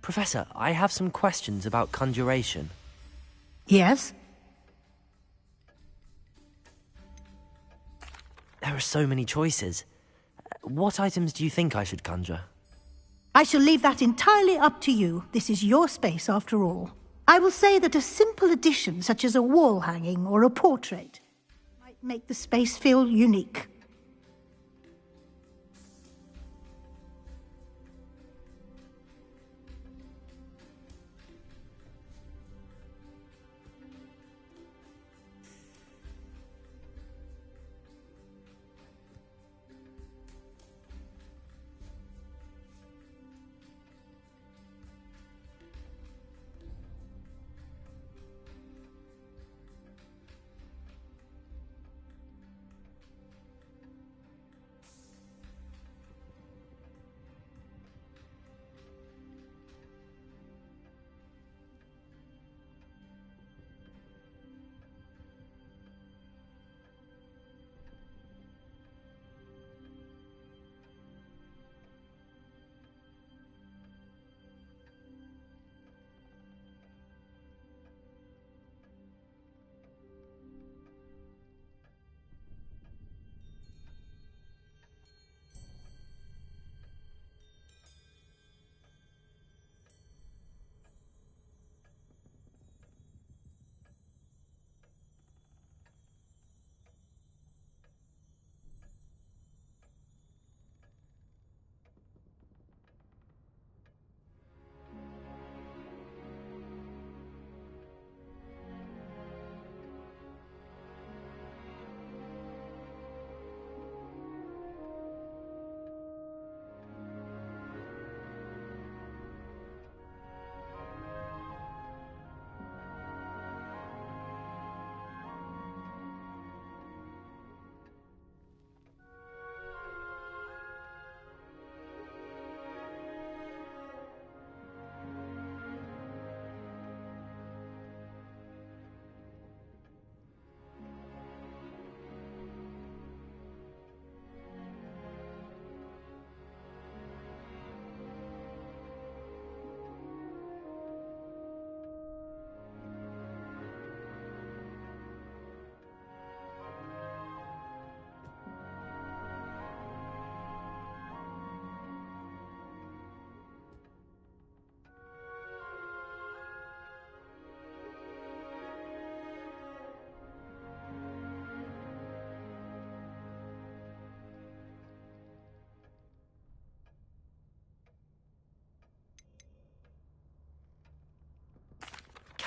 Professor, I have some questions about conjuration. Yes? There are so many choices. What items do you think I should conjure? I shall leave that entirely up to you. This is your space, after all. I will say that a simple addition, such as a wall hanging or a portrait, might make the space feel unique.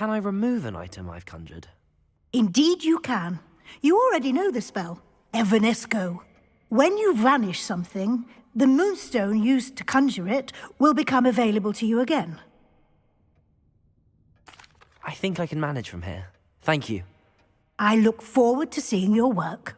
Can I remove an item I've conjured? Indeed you can. You already know the spell, Evanesco. When you vanish something, the moonstone used to conjure it will become available to you again. I think I can manage from here. Thank you. I look forward to seeing your work.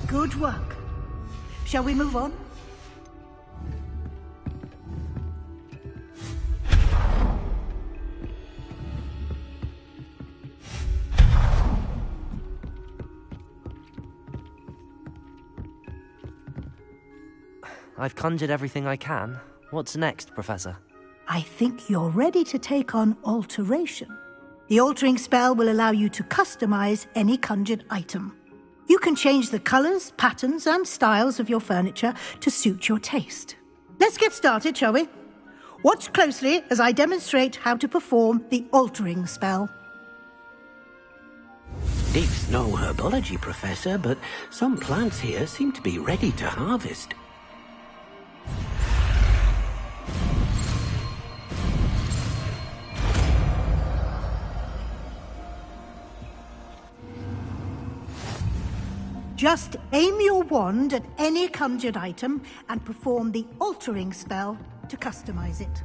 Good work. Shall we move on? I've conjured everything I can. What's next, Professor? I think you're ready to take on alteration. The altering spell will allow you to customize any conjured item. You can change the colors, patterns, and styles of your furniture to suit your taste. Let's get started, shall we? Watch closely as I demonstrate how to perform the altering spell. It's no herbology, Professor, but some plants here seem to be ready to harvest. Just aim your wand at any conjured item and perform the altering spell to customize it.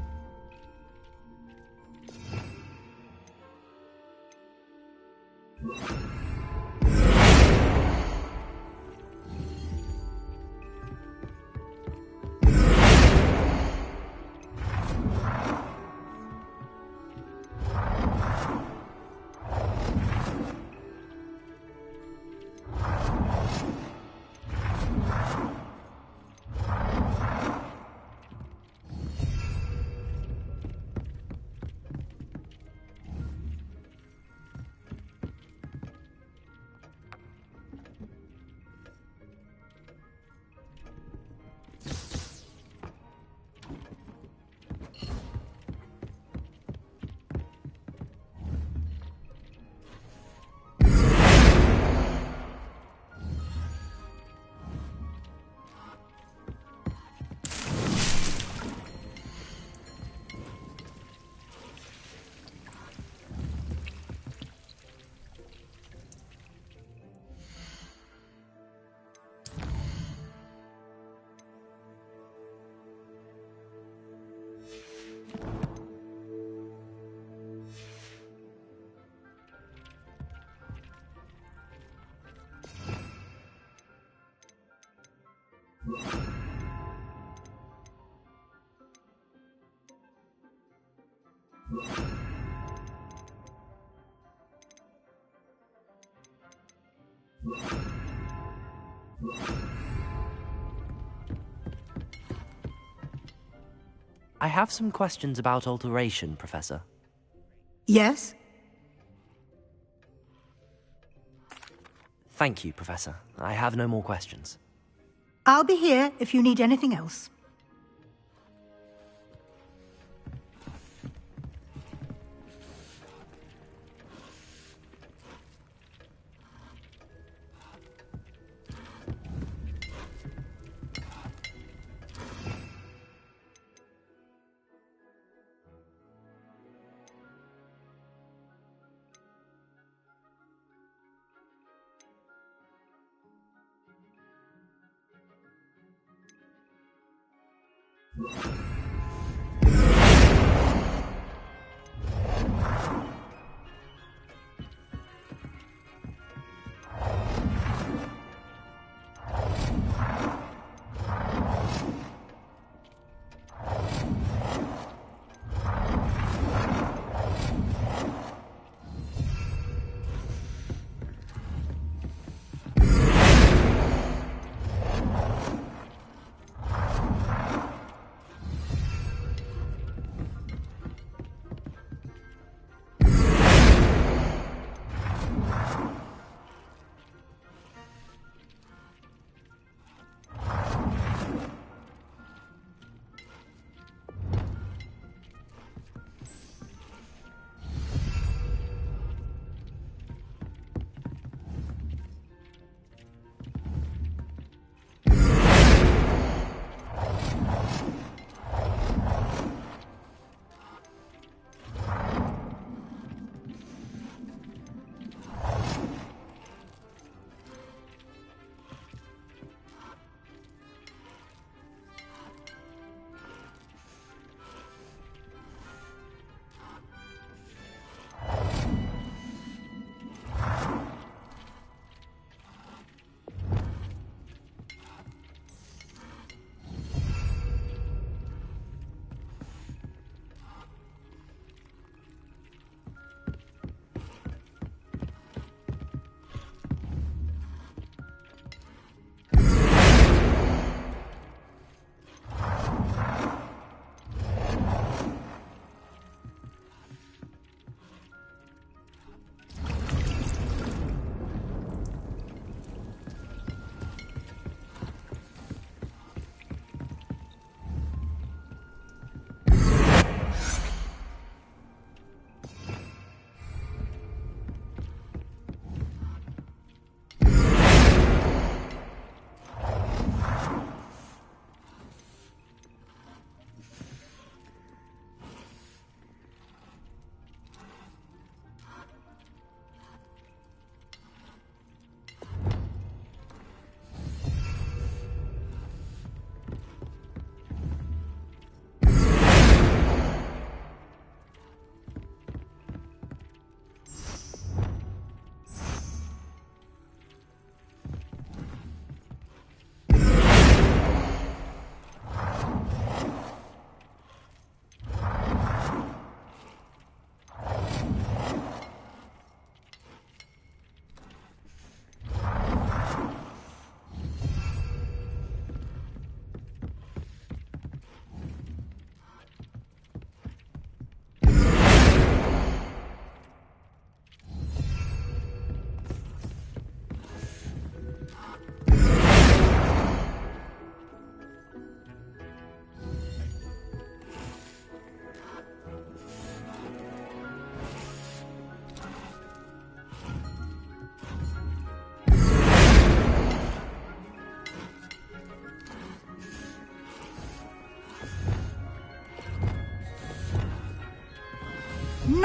I have some questions about alteration, Professor. Yes? Thank you, Professor. I have no more questions. I'll be here if you need anything else.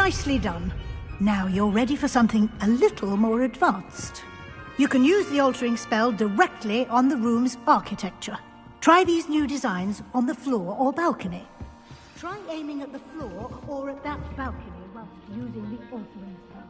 Nicely done. Now you're ready for something a little more advanced. You can use the altering spell directly on the room's architecture. Try these new designs on the floor or balcony. Try aiming at the floor or at that balcony whilst using the altering spell.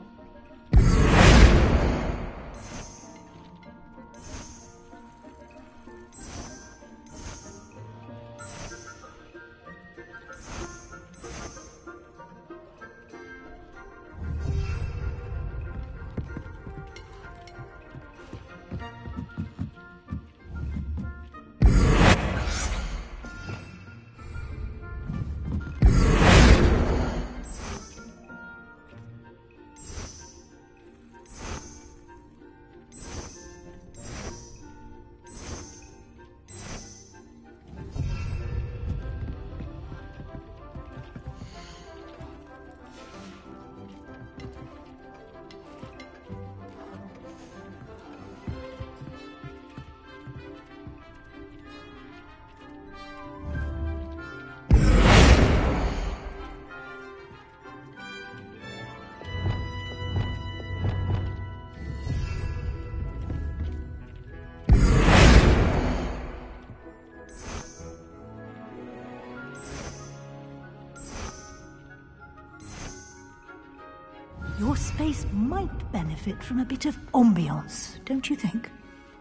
Your space might benefit from a bit of ambiance, don't you think?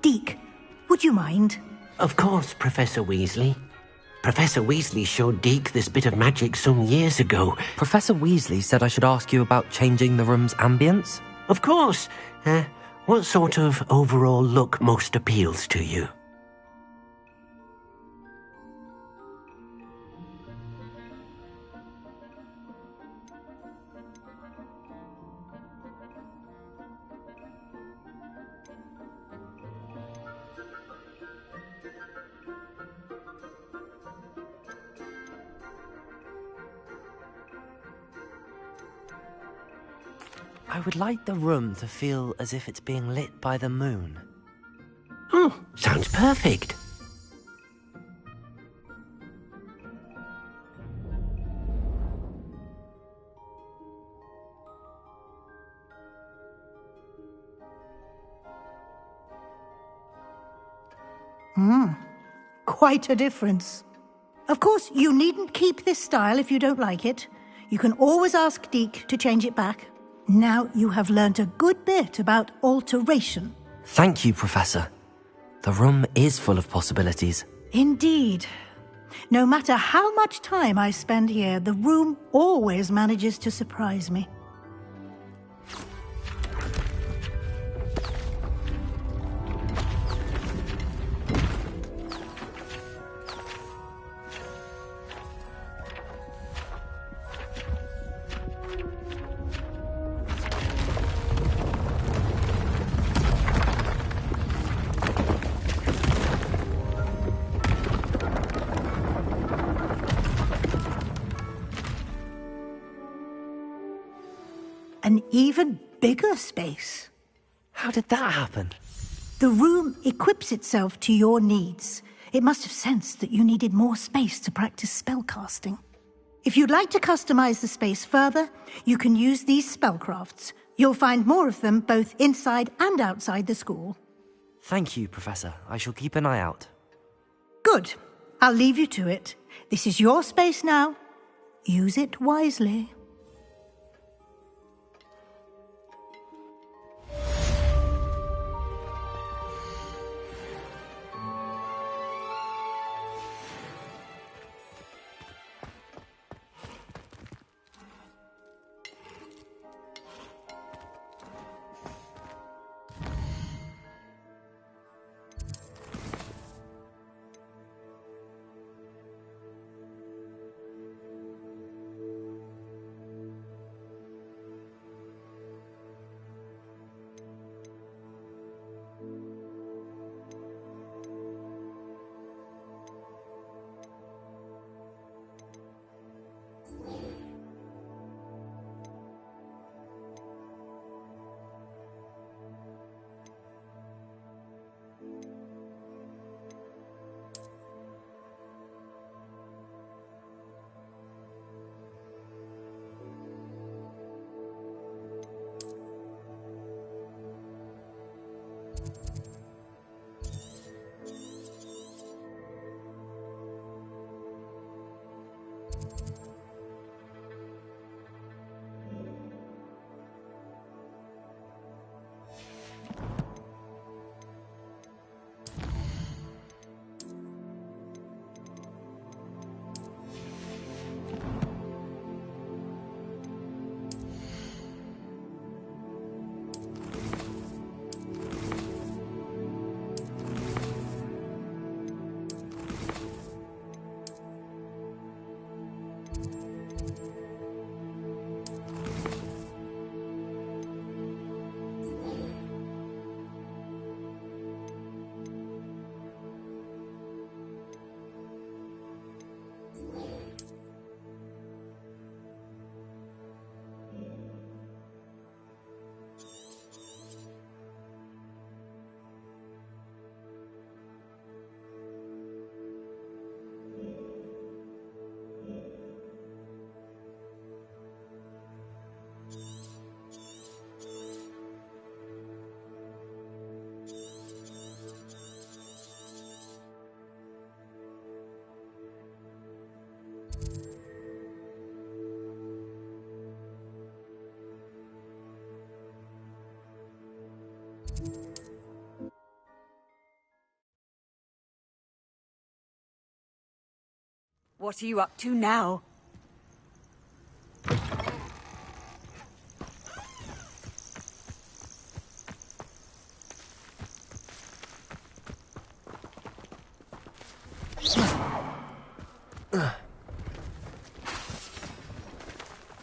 Deke, would you mind? Of course, Professor Weasley. Professor Weasley showed Deke this bit of magic some years ago. Professor Weasley said I should ask you about changing the room's ambience? Of course. What sort of overall look most appeals to you? I would like the room to feel as if it's being lit by the moon. Oh, sounds perfect. Quite a difference. Of course, you needn't keep this style if you don't like it. You can always ask Deke to change it back. Now you have learnt a good bit about alteration. Thank you, Professor. The room is full of possibilities. Indeed. No matter how much time I spend here, the room always manages to surprise me. An even bigger space. How did that happen? The room equips itself to your needs. It must have sensed that you needed more space to practice spellcasting. If you'd like to customize the space further, you can use these spellcrafts. You'll find more of them both inside and outside the school. Thank you, Professor. I shall keep an eye out. Good. I'll leave you to it. This is your space now. Use it wisely. What are you up to now?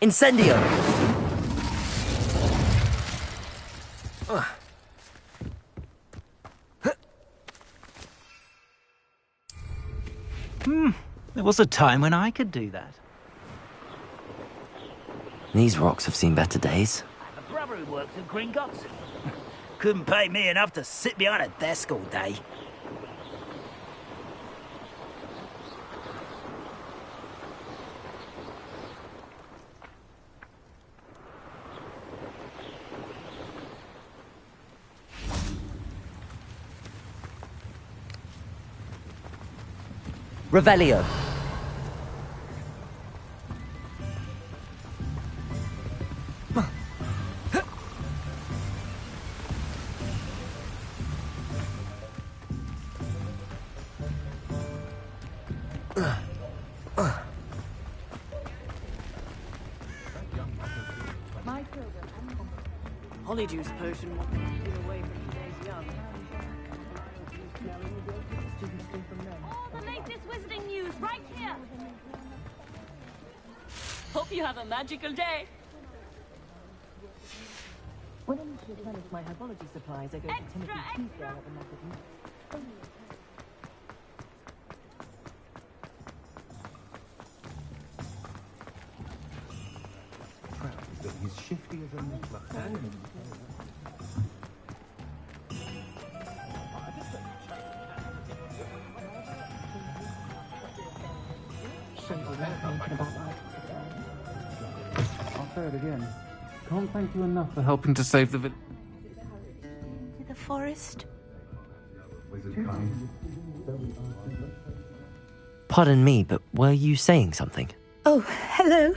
Incendio! There was a time when I could do that. These rocks have seen better days. A brother who works in Gringotts. Couldn't pay me enough to sit behind a desk all day. Revelio. Honeyjuice potion will keep you away from today's young. All the latest wizarding news right here. Hope you have a magical day. When I need to replenish my herbology supplies, I go to Timothy's Tuesday at the market. That he's shifty as a nippler and I'll say it again. Can't thank you enough for helping to save the village. To the forest. Pardon me, but were you saying something? Oh, hello.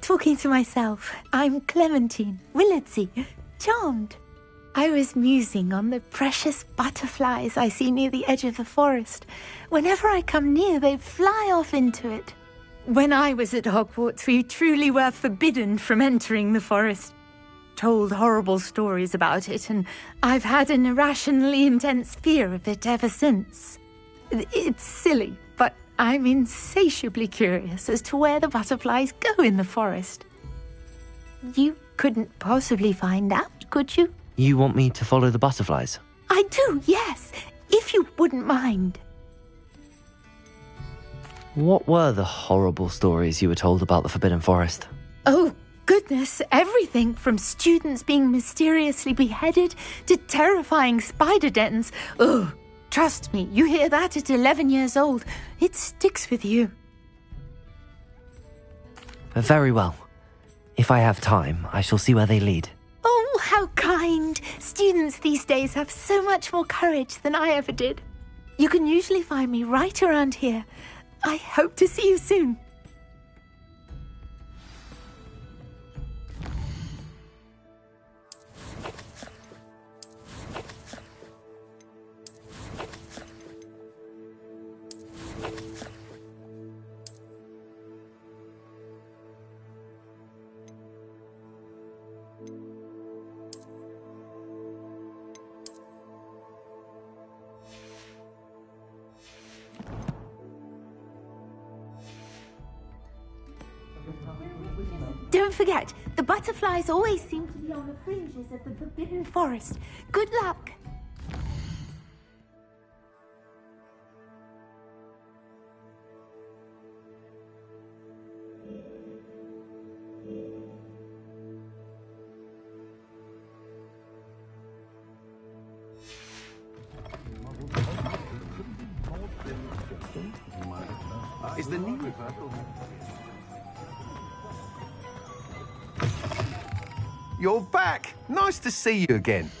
Talking to myself. I'm Clementine Willardsey. Charmed. I was musing on the precious butterflies I see near the edge of the forest. Whenever I come near, they fly off into it. When I was at Hogwarts, we truly were forbidden from entering the forest. Told horrible stories about it, and I've had an irrationally intense fear of it ever since. It's silly, but I'm insatiably curious as to where the butterflies go in the forest. You couldn't possibly find out, could you? You want me to follow the butterflies? I do, yes, if you wouldn't mind. What were the horrible stories you were told about the Forbidden Forest? Oh, goodness, everything from students being mysteriously beheaded to terrifying spider dens. Ugh, trust me, you hear that at 11 years old. It sticks with you. Very well. If I have time, I shall see where they lead. Oh, how kind. Students these days have so much more courage than I ever did. You can usually find me right around here. I hope to see you soon. Don't forget, the butterflies always seem to be on the fringes of the Forbidden Forest. Good luck. Is the knee reversal? You're back! Nice to see you again.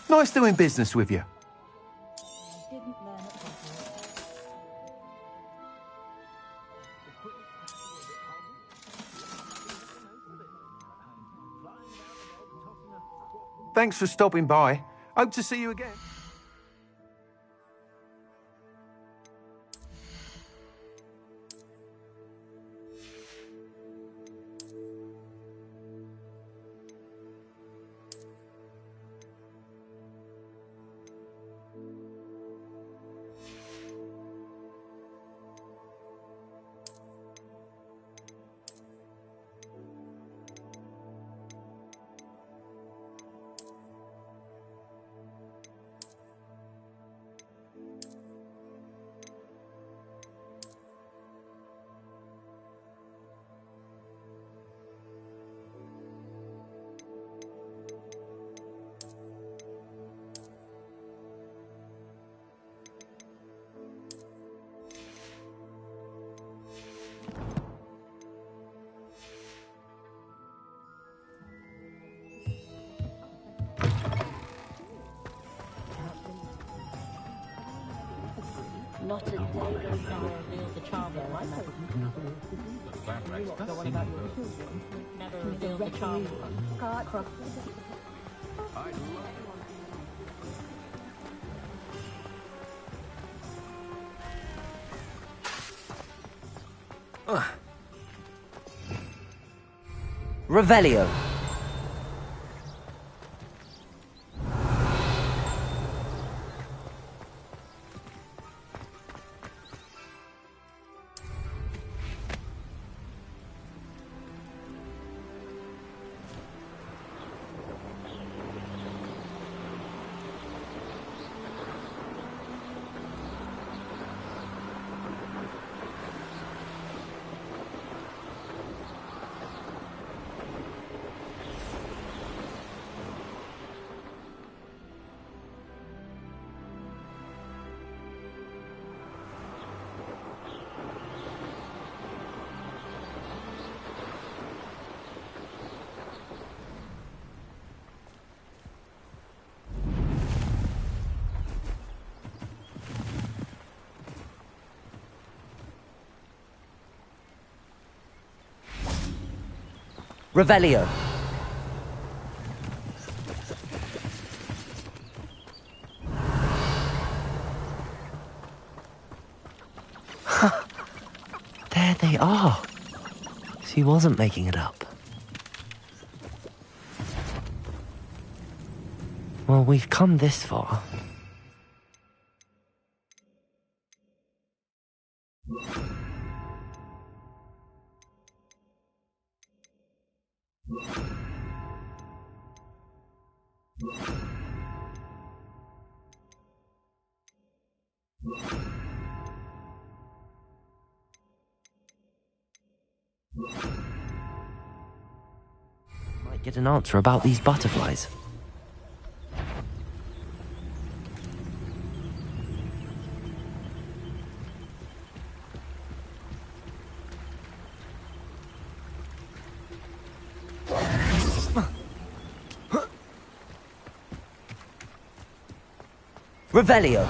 Nice doing business with you. Thanks for stopping by. Hope to see you again. Not a day goes by reveal the charm of my life. Never reveal the charm. Revelio. Revelio. There they are. She wasn't making it up. Well, we've come this far. Might get an answer about these butterflies. Revelio.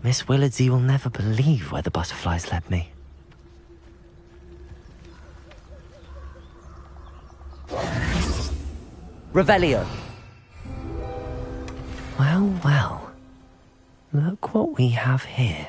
Miss Willardsey will never believe where the butterflies led me. Revelio. Well, well. Look what we have here.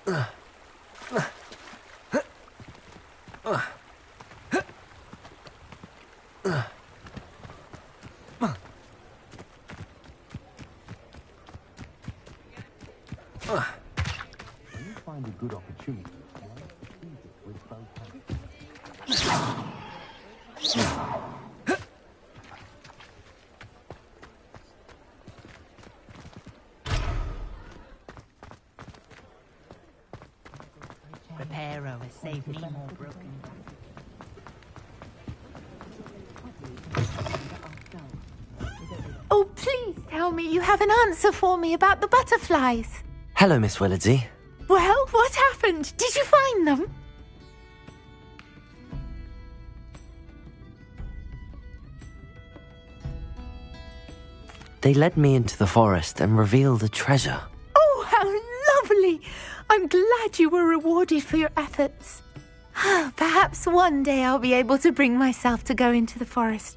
When you find a good opportunity, seize it with both hands. Reparo has saved me more broken. Oh, please tell me you have an answer for me about the butterflies. Hello, Miss Willardsey. Well, what happened? Did you find them? They led me into the forest and revealed a treasure. Oh, how lovely! I'm glad you were rewarded for your efforts. Perhaps one day I'll be able to bring myself to go into the forest.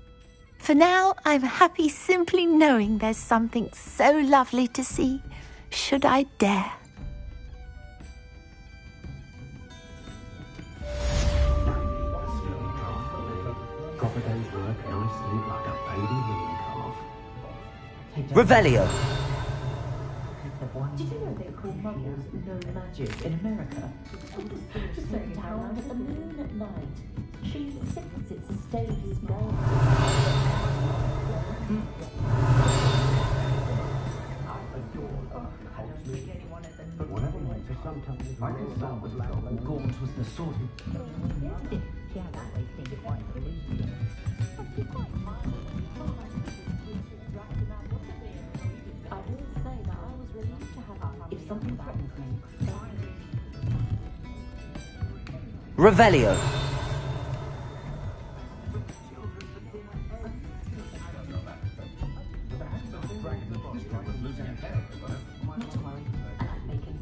For now, I'm happy simply knowing there's something so lovely to see, should I dare. Proper day's work, and I sleep like a baby moon calf. Revelio. Did you know they call muggles no magic in America? Just saying down at the moon at night. She insists it's a stage spell. But whatever makes it sometimes I can start with like Gaunt was the sort of... I will say that I was relieved to have if something threatens me. Revelio. Not to worry, I like making.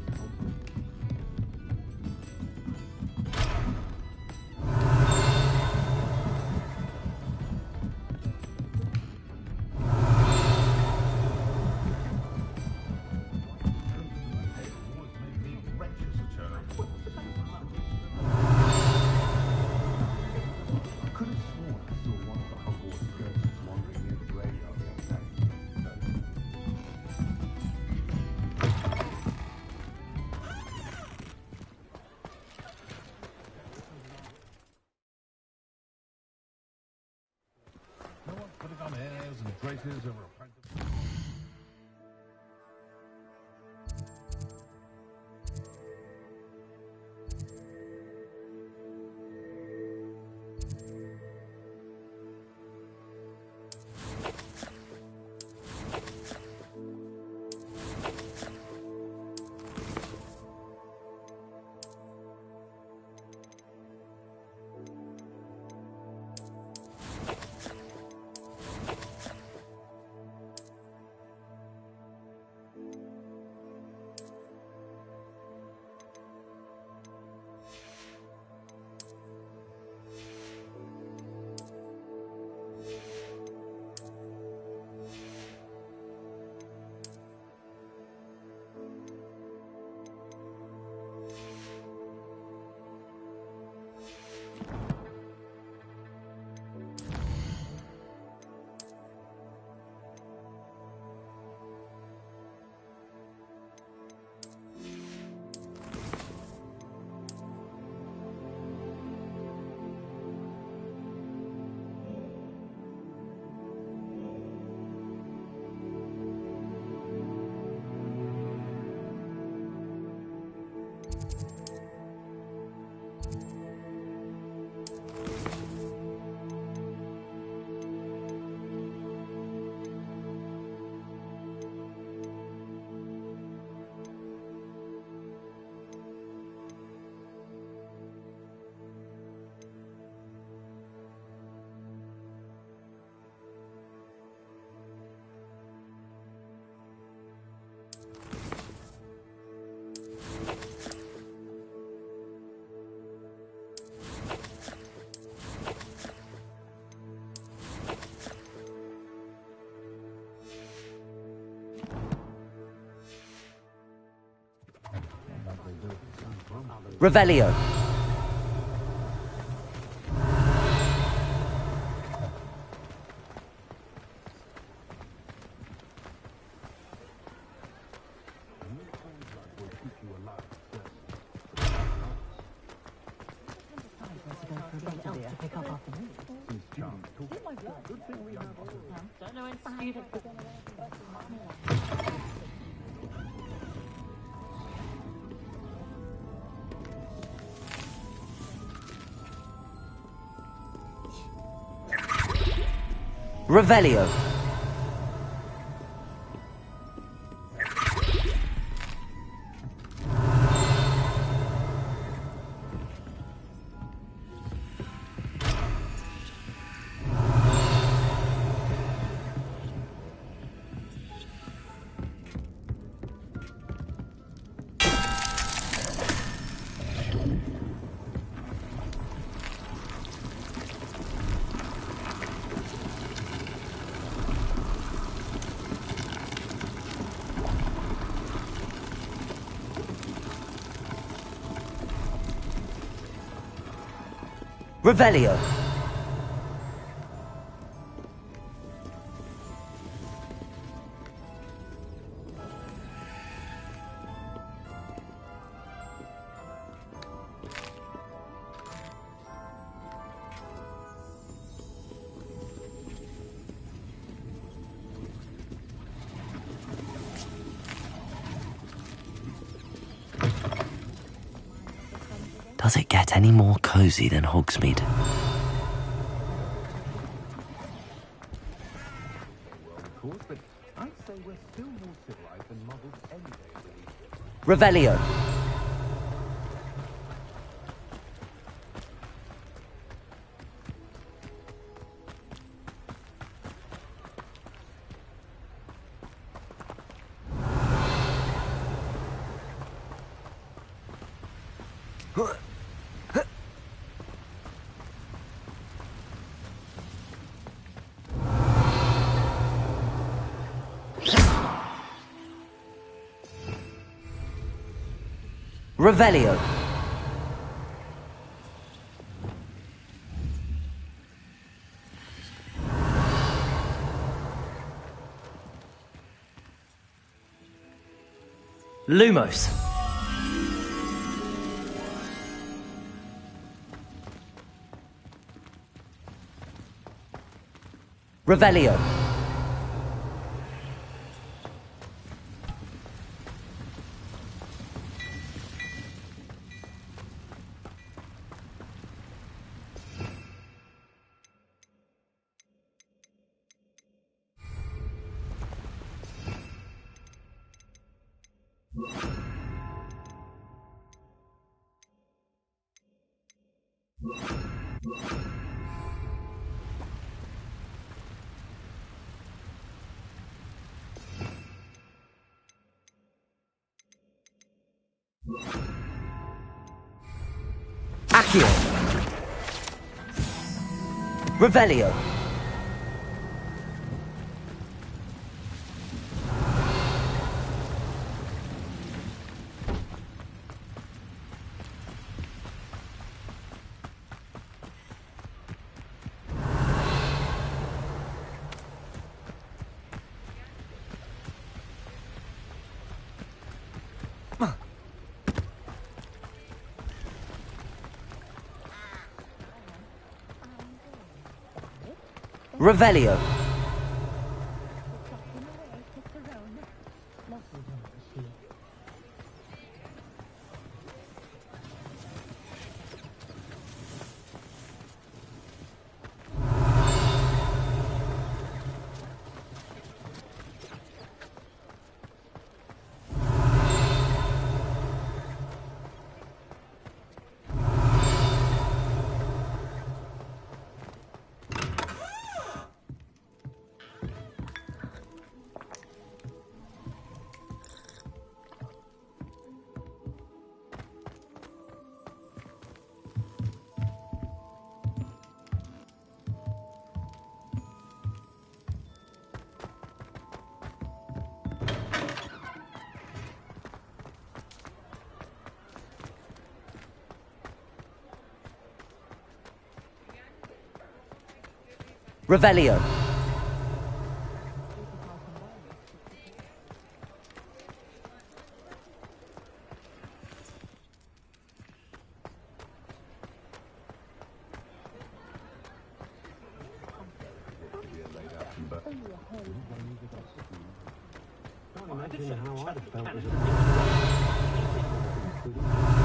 Could have sworn I saw one of the Hogwarts ghosts wandering near the graveyard the other day. No one's putting on airs and graces over a practice. Revelio. Revelio. Revelio. Does it get any more cozy than Hogsmeade? Revelio. Revelio. Lumos. Revelio. Accio. Revelio. Revelio. Revelio. Imagine how I'd have felt as a